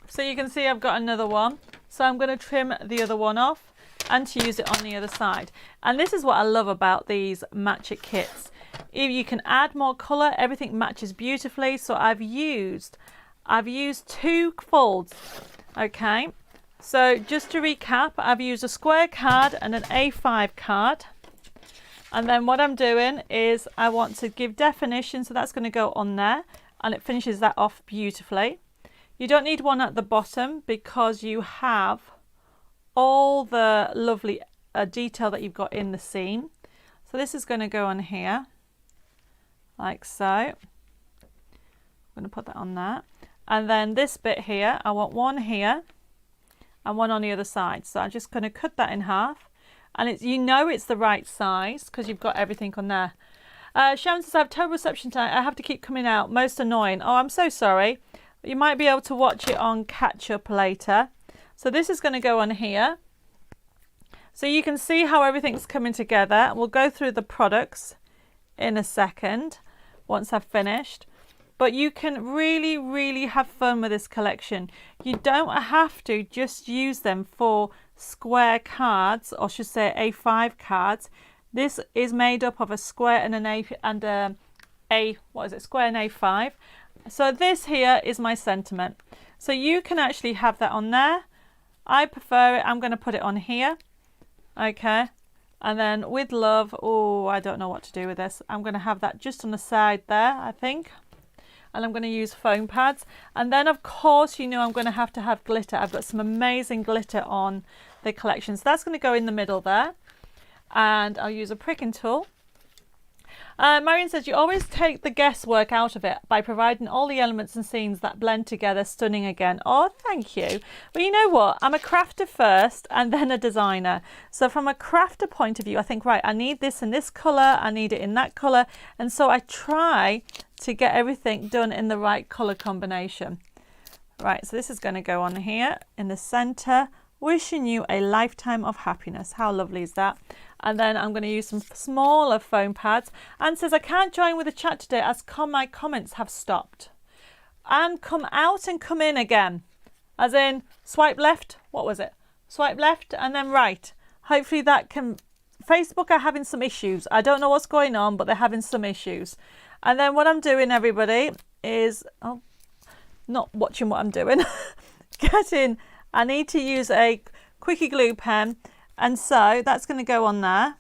So you can see I've got another one. So I'm going to trim the other one off and to use it on the other side. And this is what I love about these Match It kits. If you can add more colour, everything matches beautifully. So I've used 2 folds. Okay, so just to recap, I've used a square card and an A5 card. And then what I'm doing is I want to give definition, so that's going to go on there and it finishes that off beautifully. You don't need one at the bottom because you have all the lovely detail that you've got in the seam. So this is going to go on here, like so. I'm going to put that on there. And then this bit here, I want one here and one on the other side. So I'm just going to cut that in half. And it's, you know, it's the right size because you've got everything on there. Sharon says, I have terrible reception tonight. I have to keep coming out. Most annoying. Oh, I'm so sorry. You might be able to watch it on catch up later. So this is going to go on here. So you can see how everything's coming together. We'll go through the products in a second once I've finished. But you can really, really have fun with this collection. You don't have to just use them for square cards, or should say A5 cards. This is made up of a square and an square and A5. So this here is my sentiment. So you can actually have that on there. I prefer it. I'm going to put it on here. Okay. And then with love, oh, I don't know what to do with this. I'm going to have that just on the side there, I think. And I'm going to use foam pads. And then, of course, you know I'm going to have glitter. I've got some amazing glitter on the collection. So that's going to go in the middle there. And I'll use a pricking tool. Marion says, you always take the guesswork out of it by providing all the elements and scenes that blend together stunning again. Oh, thank you. Well, you know what? I'm a crafter first and then a designer. So from a crafter point of view, I think, right, I need this in this colour. I need it in that colour. And so I try to get everything done in the right colour combination. Right, so this is going to go on here in the centre. Wishing you a lifetime of happiness. How lovely is that? And then I'm going to use some smaller foam pads. Anne says, I can't join with the chat today as my comments have stopped. And come out and come in again. As in, swipe left. What was it? Swipe left and then right. Hopefully that can... Facebook are having some issues. I don't know what's going on, but they're having some issues. And then what I'm doing, everybody, is... Oh, not watching what I'm doing. Getting... I need to use a quickie glue pen, and so that's going to go on there.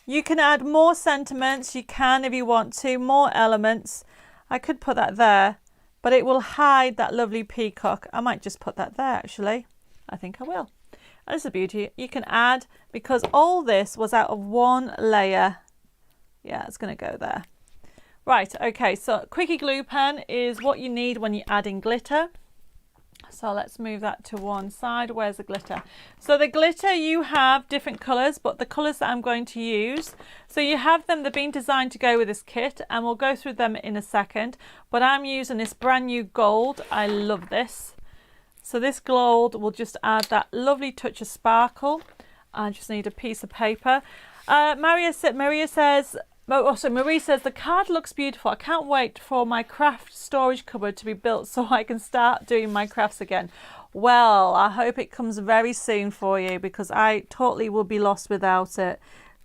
You can add more sentiments, you can if you want to, more elements. I could put that there, but it will hide that lovely peacock. I might just put that there actually. I think I will. That's a beauty. You can add, because all this was out of one layer. Yeah, it's going to go there. Right, okay, so quickie glue pen is what you need when you're adding glitter. So let's move that to one side. Where's the glitter? So the glitter, you have different colours, but the colours that I'm going to use, so you have them, they've been designed to go with this kit, and we'll go through them in a second. But I'm using this brand new gold. I love this. So this gold will just add that lovely touch of sparkle. I just need a piece of paper. Maria says, Marie says, the card looks beautiful. I can't wait for my craft storage cupboard to be built so I can start doing my crafts again. Well, I hope it comes very soon for you, because I totally will be lost without it.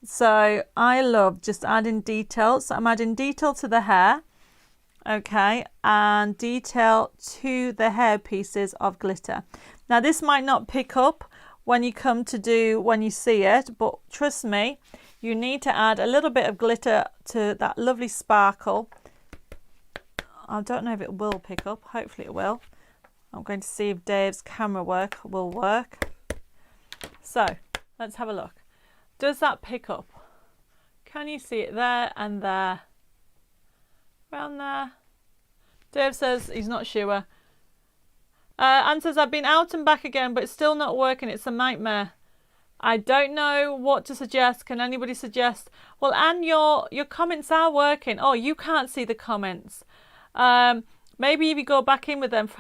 So I love just adding detail. So I'm adding detail to the hair, okay, and detail to the hair pieces of glitter. Now this might not pick up when you come to do, when you see it, but trust me, you need to add a little bit of glitter to that lovely sparkle. I don't know if it will pick up. Hopefully it will. I'm going to see if Dave's camera work will work. So let's have a look. Does that pick up? Can you see it there and there? Around there? Dave says he's not sure. Anne says, I've been out and back again, but it's still not working. It's a nightmare. I don't know what to suggest. Can anybody suggest? Well, Anne, your comments are working. Oh, you can't see the comments. Maybe if you go back in with them.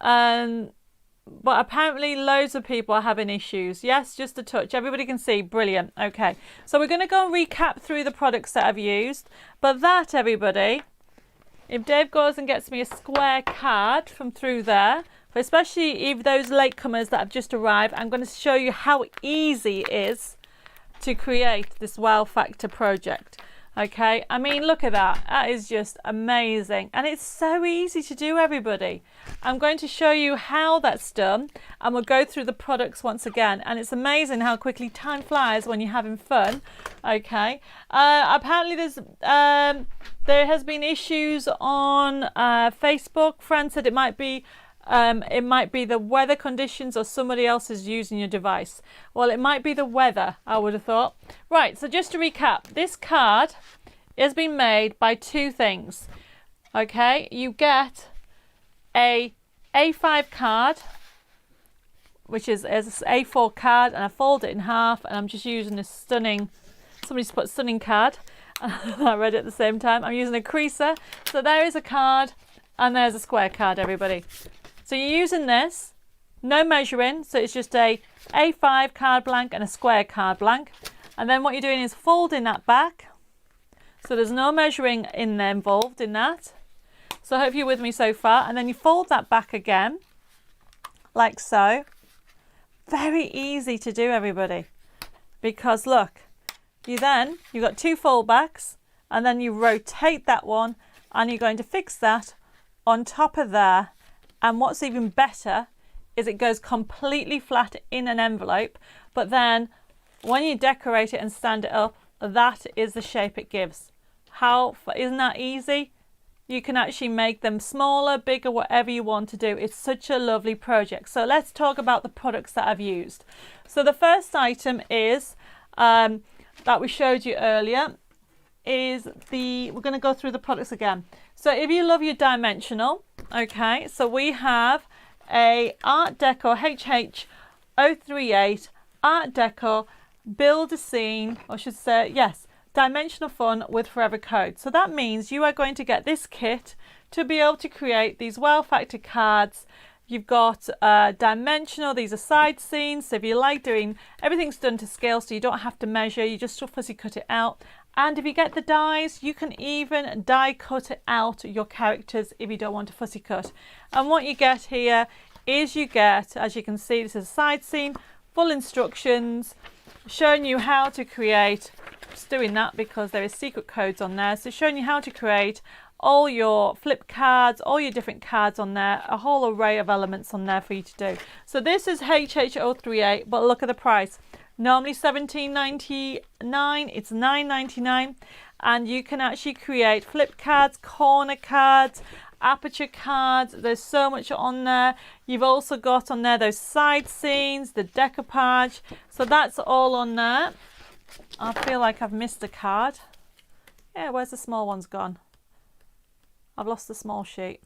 But apparently loads of people are having issues. Yes, just a touch. Everybody can see. Brilliant. Okay. So we're going to go and recap through the products that I've used. But that, everybody, if Dave goes and gets me a square card from through there, especially if those latecomers that have just arrived, I'm going to show you how easy it is to create this wow factor project. Okay, I mean, look at that. That is just amazing. And it's so easy to do, everybody. I'm going to show you how that's done, and we'll go through the products once again. And it's amazing how quickly time flies when you're having fun. Okay, apparently there has been issues on Facebook. Fran said it might be the weather conditions, or somebody else is using your device. Well, it might be the weather, I would have thought. Right, so just to recap, this card has been made by two things. Okay, you get a A5 card, which is an A4 card, and I fold it in half, and I'm just using a stunning, somebody's put stunning card. I read it at the same time. I'm using a creaser. So there is a card, and there's a square card, everybody. So you're using this, no measuring, so it's just a A5 card blank and a square card blank. And then what you're doing is folding that back. So there's no measuring in there involved in that. So I hope you're with me so far. And then you fold that back again, like so. Very easy to do, everybody. Because look, you've got two fold backs, and then you rotate that one, and you're going to fix that on top of there. And what's even better is it goes completely flat in an envelope, but then when you decorate it and stand it up, that is the shape it gives. Isn't that easy? You can actually make them smaller, bigger, whatever you want to do. It's such a lovely project. So let's talk about the products that I've used. So the first item is that we showed you earlier is we're going to go through the products again. So if you love your dimensional, okay, so we have a Art Deco HH038 Art Deco Build a Scene, or I should say, yes, Dimensional Fun with Forever Code. So that means you are going to get this kit to be able to create these well factored cards. You've got dimensional, these are side scenes, so if you like doing, everything's done to scale, so you don't have to measure, you just fussy cut it out. And if you get the dies, you can even die cut out your characters if you don't want to fussy cut. And what you get here is you get, as you can see, this is a side scene, full instructions, showing you how to create, just doing that because there is secret codes on there, so showing you how to create all your flip cards, all your different cards on there, a whole array of elements on there for you to do. So this is HH038, but look at the price. Normally $17.99, it's $9.99, and you can actually create flip cards, corner cards, aperture cards. There's so much on there. You've also got on there those side scenes, the decoupage. So that's all on there. I feel like I've missed a card. Yeah, where's the small one's gone? I've lost the small sheet.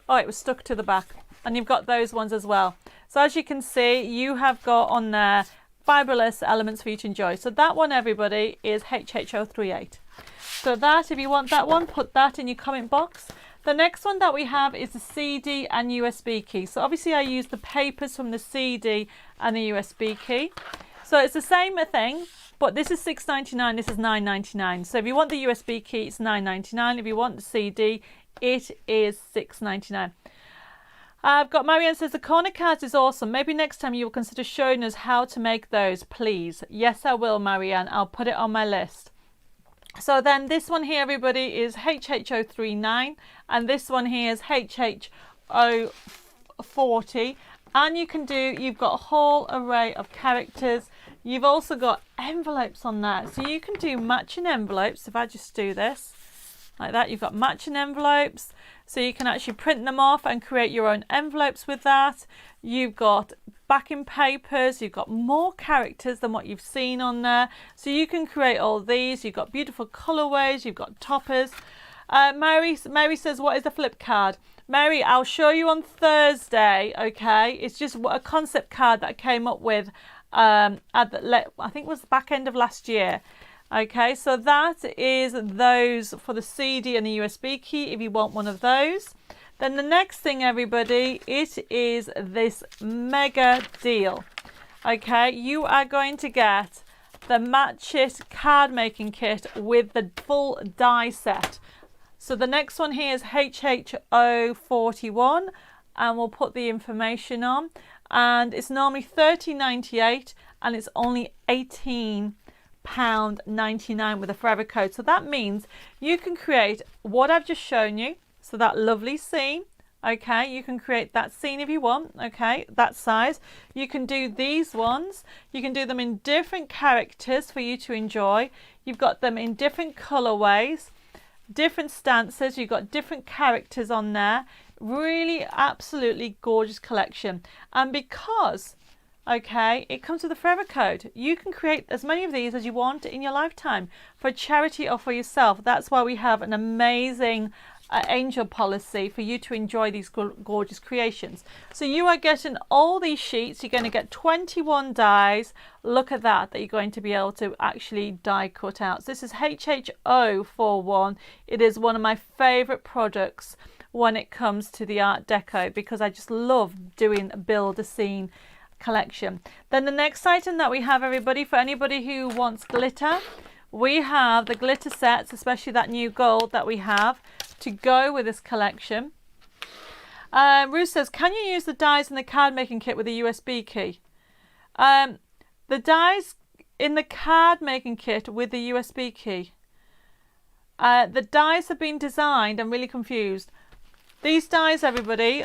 Oh, it was stuck to the back. And you've got those ones as well. So as you can see, you have got on there fibrous elements for you to enjoy. So that one, everybody, is HH038. So that, if you want that one, put that in your comment box. The next one that we have is the CD and USB key. So obviously I use the papers from the CD and the USB key. So it's the same thing, but this is $6.99, this is $9.99. So if you want the USB key, it's $9.99. If you want the CD, it is $6.99. I've got Marianne says the corner cards is awesome. Maybe next time you will consider showing us how to make those, please. Yes, I will, Marianne. I'll put it on my list. So then this one here, everybody, is HH039, and this one here is HH040. And you've got a whole array of characters. You've also got envelopes on that. So you can do matching envelopes. If I just do this like that, you've got matching envelopes. So you can actually print them off and create your own envelopes with that. You've got backing papers. You've got more characters than what you've seen on there. So you can create all these. You've got beautiful colorways. You've got toppers. Mary says, what is the flip card? Mary, I'll show you on Thursday, okay? It's just a concept card that I came up with, I think it was the back end of last year. Okay, so that is those for the CD and the USB key if you want one of those. Then the next thing, everybody, it is this mega deal. Okay, you are going to get the Match It card making kit with the full die set. So the next one here is HH041, and we'll put the information on. And it's normally $13.98, and it's only £18 £5.99 with a forever code. So that means you can create what I've just shown you. So that lovely scene. Okay, you can create that scene if you want, okay, that size. You can do these ones. You can do them in different characters for you to enjoy. You've got them in different colorways, different stances. You've got different characters on there. Really absolutely gorgeous collection. And because, okay, it comes with a forever code, you can create as many of these as you want in your lifetime for charity or for yourself. That's why we have an amazing angel policy for you to enjoy these gorgeous creations. So you are getting all these sheets. You're going to get 21 dies. Look at that you're going to be able to actually die cut out. So this is HHO41. It is one of my favorite products when it comes to the Art Deco, because I just love doing a build a scene collection. Then the next item that we have, everybody, for anybody who wants glitter, we have the glitter sets, especially that new gold that we have to go with this collection. Ruth says, can you use the dies in the card making kit with a USB key? The dies in the card making kit with the USB key. The dies have been designed, I'm really confused. These dies, everybody,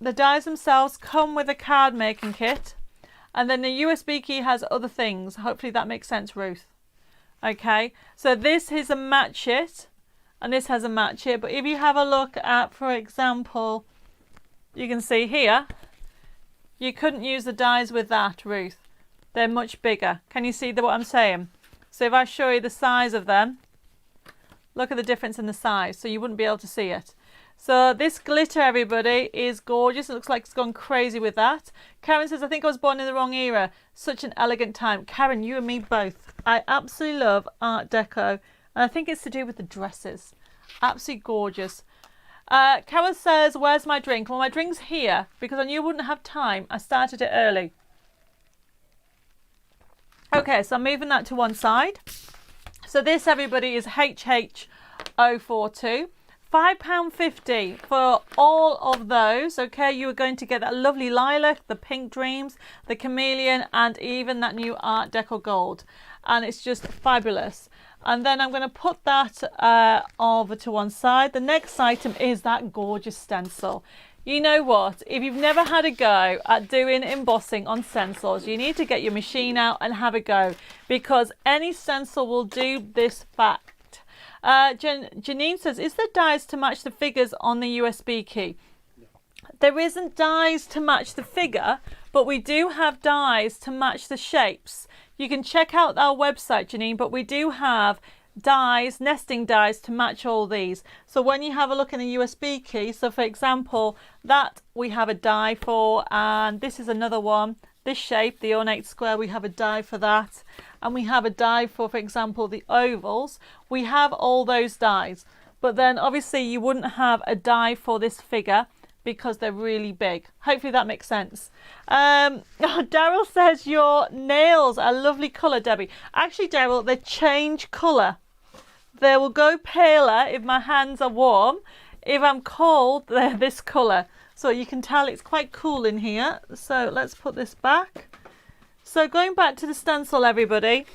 the dies themselves come with a card making kit, and then the USB key has other things. Hopefully that makes sense, Ruth. Okay, so this is a match it, and this has a match it. But if you have a look at, for example, you can see here, you couldn't use the dies with that, Ruth. They're much bigger. Can you see what I'm saying? So if I show you the size of them, look at the difference in the size. So you wouldn't be able to see it. So this glitter, everybody, is gorgeous. It looks like it's gone crazy with that. Karen says, I think I was born in the wrong era. Such an elegant time. Karen, you and me both. I absolutely love Art Deco. And I think it's to do with the dresses. Absolutely gorgeous. Carol says, where's my drink? Well, my drink's here because I knew I wouldn't have time. I started it early. Okay, so I'm moving that to one side. So this, everybody, is HH042. £5.50 for all of those. Okay, you are going to get that lovely lilac, the pink dreams, the chameleon, and even that new Art Deco gold, and it's just fabulous. And then I'm going to put that over to one side. The next item is that gorgeous stencil. You know what, if you've never had a go at doing embossing on stencils, you need to get your machine out and have a go, because any stencil will do this fact. Janine says, is there dies to match the figures on the USB key? No. There isn't dies to match the figure, but we do have dies to match the shapes. You can check out our website, Janine, but we do have dies, nesting dies to match all these. So when you have a look in the USB key, so for example, that we have a die for, and this is another one. This shape, the ornate square, we have a die for that. And we have a die for example, the ovals. We have all those dies. But then obviously you wouldn't have a die for this figure because they're really big. Hopefully that makes sense. Daryl says your nails are a lovely colour, Debbie. Actually, Daryl, they change colour. They will go paler if my hands are warm. If I'm cold, they're this colour. So you can tell it's quite cool in here. So let's put this back. So going back to the stencil, everybody,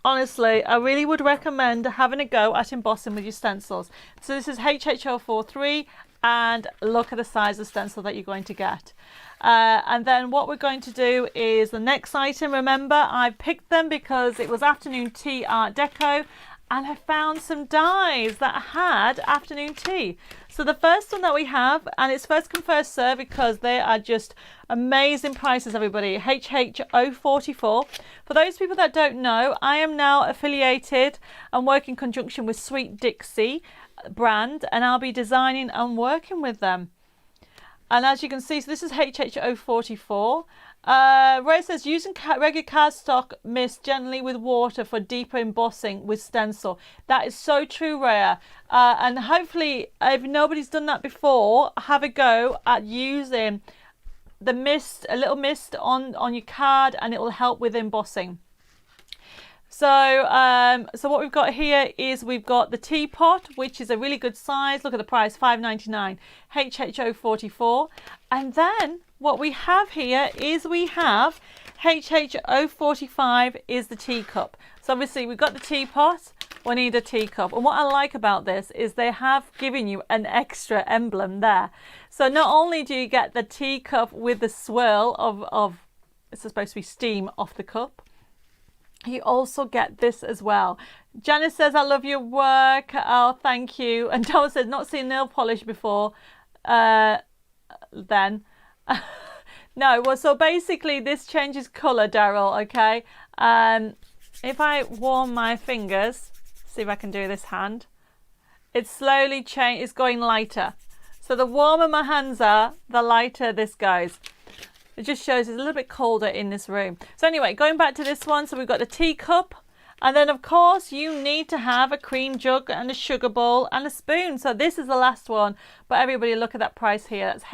honestly, I really would recommend having a go at embossing with your stencils. So this is HH043, and look at the size of stencil that you're going to get. And then what we're going to do is the next item. Remember, I picked them because it was afternoon tea Art Deco, and I found some dies that had afternoon tea. So the first one that we have, and it's first come first serve because they are just amazing prices, everybody. HH044. For those people that don't know, I am now affiliated and work in conjunction with Sweet Dixie brand, and I'll be designing and working with them. And as you can see, so this is HH044. Ray says, using regular cardstock mist gently with water for deeper embossing with stencil. That is so true, Raya. And hopefully, if nobody's done that before, have a go at using the mist, a little mist on your card, and it will help with embossing. So what we've got here is we've got the teapot, which is a really good size. Look at the price, $5.99, HH044. And then what we have here is we have HH045 is the teacup. So obviously we've got the teapot, we need a teacup. And what I like about this is they have given you an extra emblem there. So not only do you get the teacup with the swirl of it's supposed to be steam off the cup, you also get this as well. Janice says, I love your work. Oh, thank you. And Donna says, not seen nail polish before. Then. No, well, so basically this changes colour, Daryl, okay? If I warm my fingers, see if I can do this hand, it's slowly it's going lighter. So the warmer my hands are, the lighter this goes. It just shows it's a little bit colder in this room. So anyway, going back to this one, so we've got the teacup, and then of course you need to have a cream jug and a sugar bowl and a spoon. So this is the last one, but everybody look at that price here. That's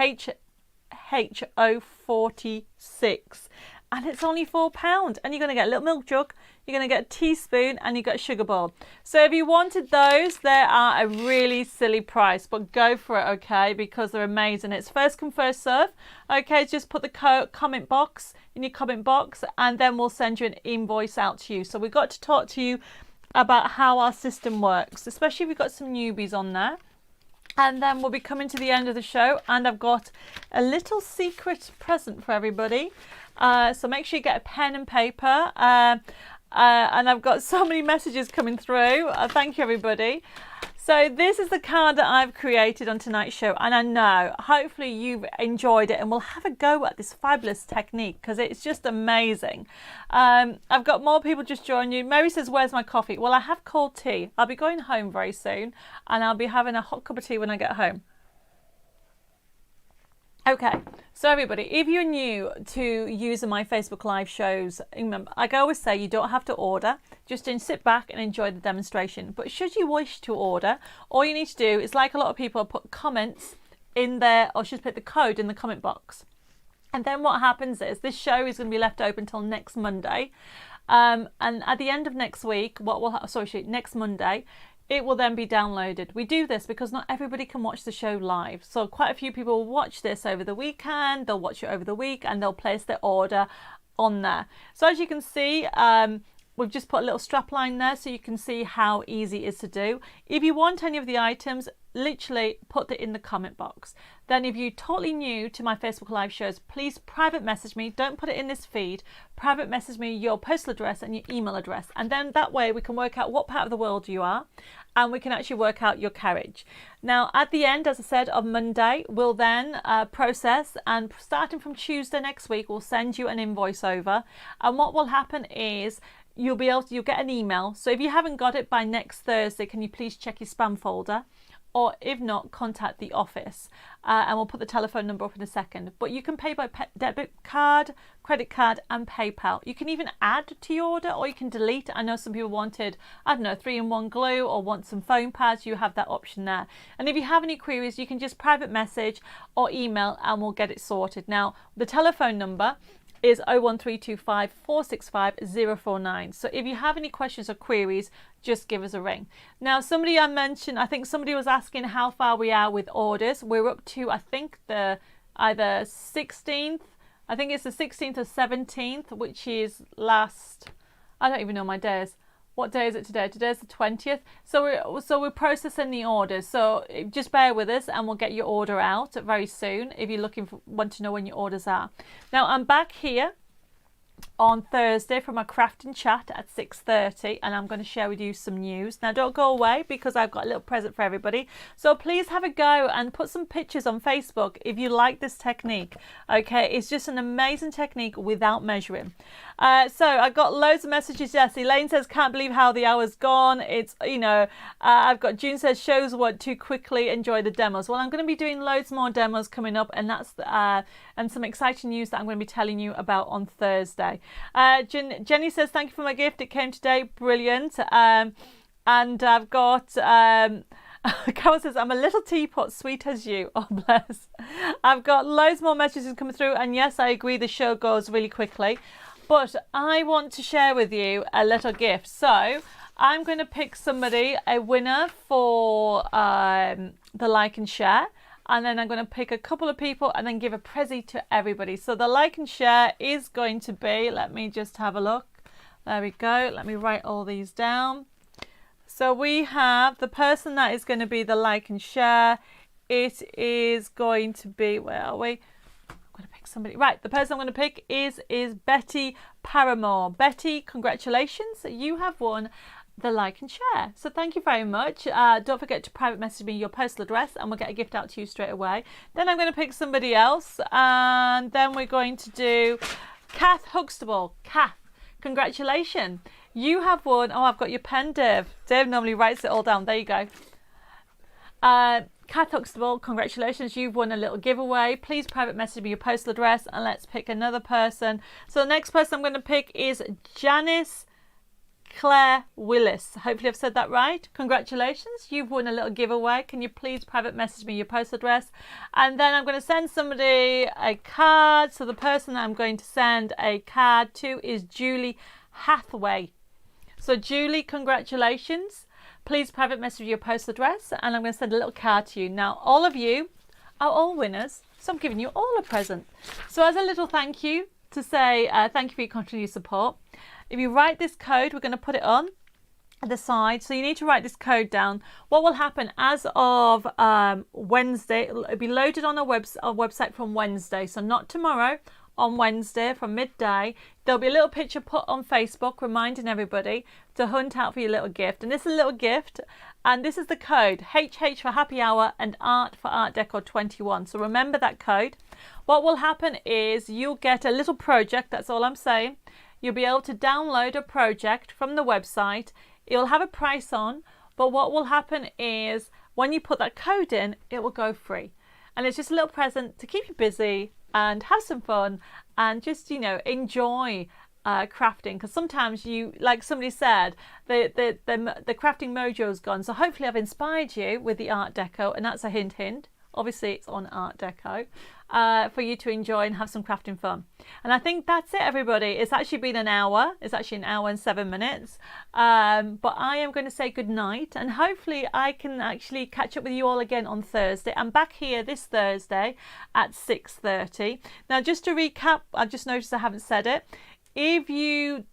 HH046, and it's only £4, and you're going to get a little milk jug, you're going to get a teaspoon, and you got a sugar bowl. So if you wanted those, they are a really silly price, but go for it, okay, because they're amazing. It's first come first serve. Okay, just put the comment box in your comment box, and then we'll send you an invoice out to you. So we've got to talk to you about how our system works, especially if we've got some newbies on there. And then we'll be coming to the end of the show, and I've got a little secret present for everybody. So make sure you get a pen and paper. And I've got so many messages coming through. Thank you, everybody. So this is the card that I've created on tonight's show, and I know hopefully you've enjoyed it, and we'll have a go at this fabulous technique because it's just amazing. I've got more people just joining you. Mary says, where's my coffee? Well, I have cold tea. I'll be going home very soon, and I'll be having a hot cup of tea when I get home. Okay, so everybody, if you're new to using my Facebook Live shows, remember, like I always say, you don't have to order. Just sit back and enjoy the demonstration. But should you wish to order, all you need to do is, like a lot of people, put comments in there, or just put the code in the comment box. And then what happens is this show is going to be left open until next Monday. And at the end of next week, next Monday, it will then be downloaded. We do this because not everybody can watch the show live. So quite a few people will watch this over the weekend, they'll watch it over the week, and they'll place their order on there. So as you can see, we've just put a little strap line there so you can see how easy it is to do. If you want any of the items, literally put it in the comment box. Then if you're totally new to my Facebook Live shows, please private message me. Don't put it in this feed. Private message me your postal address and your email address. And then that way we can work out what part of the world you are, and we can actually work out your carriage. Now at the end, as I said, of Monday, we'll then process, and starting from Tuesday next week, we'll send you an invoice over. And what will happen is you'll get an email. So if you haven't got it by next Thursday, can you please check your spam folder? Or if not, contact the office, and we'll put the telephone number up in a second. But you can pay by debit card, credit card, and PayPal. You can even add to your order, or you can delete. I know some people wanted, 3-in-1 glue, or want some foam pads. You have that option there. And if you have any queries, you can just private message or email, and we'll get it sorted. Now, the telephone number is 01325 465 049. So if you have any questions or queries, just give us a ring. Now, somebody I mentioned, I think somebody was asking how far we are with orders. We're up to, I think, the either 16th, I think it's the 16th or 17th, which is last, I don't even know my days. What day is it today? Today's the 20th. So we're processing the orders. So just bear with us, and we'll get your order out very soon if you're want to know when your orders are. Now I'm back here on Thursday for my crafting chat at 6:30, and I'm going to share with you some news. Now don't go away, because I've got a little present for everybody, so please have a go and put some pictures on Facebook if you like this technique. Okay, it's just an amazing technique without measuring. So I got loads of messages. Yes, Elaine says, can't believe how the hour's gone. It's, I've got June says, shows went too quickly, enjoy the demos. Well, I'm going to be doing loads more demos coming up, and that's and some exciting news that I'm going to be telling you about on Thursday. Jenny says, thank you for my gift, it came today, brilliant. And I've got Carol says, I'm a little teapot, sweet as you. Oh, bless. I've got loads more messages coming through, and yes, I agree, the show goes really quickly, but I want to share with you a little gift. So I'm going to pick somebody, a winner for the like and share. and then I'm going to pick a couple of people and then give a prezi to everybody. So the like and share is going to be, let me just have a look. There we go. Let me write all these down. So we have the person that is going to be the like and share. It is going to be, where are we? I'm going to pick somebody. Right, the person I'm going to pick is Betty Paramore. Betty, congratulations. You have won the like and share. So thank you very much. Don't forget to private message me your postal address and we'll get a gift out to you straight away. Then I'm going to pick somebody else, and then we're going to do Kath Huxtable. Kath, congratulations. You have won. Oh, I've got your pen, Dave. Dave normally writes it all down. There you go. Kath Huxtable, congratulations. You've won a little giveaway. Please private message me your postal address and let's pick another person. So the next person I'm going to pick is Janice Claire Willis. Hopefully I've said that right. Congratulations. You've won a little giveaway. Can you please private message me your postal address? And then I'm going to send somebody a card. So the person that I'm going to send a card to is Julie Hathaway. So Julie, congratulations. Please private message your postal address and I'm going to send a little card to you. Now, all of you are all winners, so I'm giving you all a present. So as a little thank you to say thank you for your continued support, if you write this code, we're going to put it on the side. So you need to write this code down. What will happen as of Wednesday, it'll be loaded on our website from Wednesday, so not tomorrow. On Wednesday from midday, there'll be a little picture put on Facebook reminding everybody to hunt out for your little gift. And this is a little gift, and this is the code HH for Happy Hour and Art for Art Deco 21. So remember that code. What will happen is you'll get a little project. That's all I'm saying. You'll be able to download a project from the website. It'll have a price on, but what will happen is when you put that code in, it will go free. And it's just a little present to keep you busy and have some fun and just, you know, enjoy crafting, because sometimes you, like somebody said, the crafting mojo's gone. So hopefully I've inspired you with the Art Deco, and that's a hint. Obviously it's on Art Deco for you to enjoy and have some crafting fun. And I think that's it, everybody. It's actually been an hour. It's actually an hour and 7 minutes. But I am going to say good night, and hopefully I can actually catch up with you all again on Thursday. I'm back here this Thursday at 6:30. Now, just to recap, I've just noticed I haven't said it. If you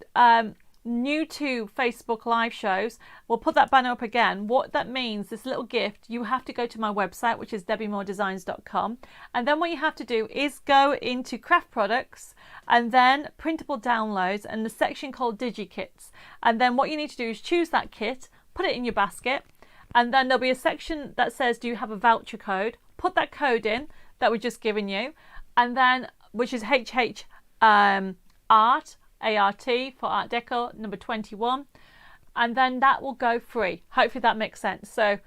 new to Facebook live shows, we'll put that banner up again. What that means, this little gift, you have to go to my website, which is debbiemoredesigns.com, and then what you have to do is go into craft products and then printable downloads and the section called DigiKits, and then what you need to do is choose that kit, put it in your basket, and then there'll be a section that says do you have a voucher code. Put that code in that we've just given you, and then which is HH Art ART for Art Deco number 21, and then that will go free. Hopefully that makes sense. So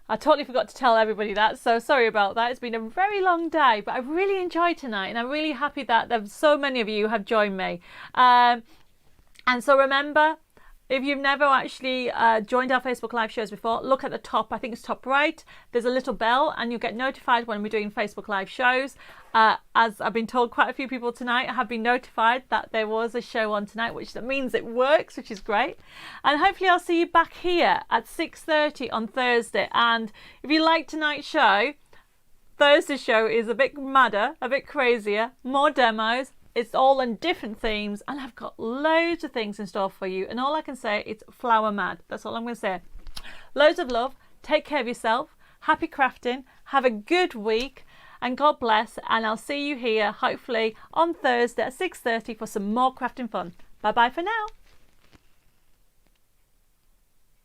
I totally forgot to tell everybody that, so sorry about that. It's been a very long day, but I really enjoyed tonight, and I'm really happy that there's so many of you have joined me. And so remember, if you've never actually joined our Facebook live shows before, look at the top. I think it's top right. There's a little bell and you'll get notified when we're doing Facebook live shows. As I've been told, quite a few people tonight have been notified that there was a show on tonight, which that means it works, which is great. And hopefully I'll see you back here at 6:30 on Thursday. And if you like tonight's show, Thursday's show is a bit madder, a bit crazier, more demos. It's all in different themes, and I've got loads of things in store for you. And all I can say, it's flower mad. That's all I'm going to say. Loads of love. Take care of yourself. Happy crafting. Have a good week, and God bless. And I'll see you here, hopefully, on Thursday at 6:30 for some more crafting fun. Bye-bye for now.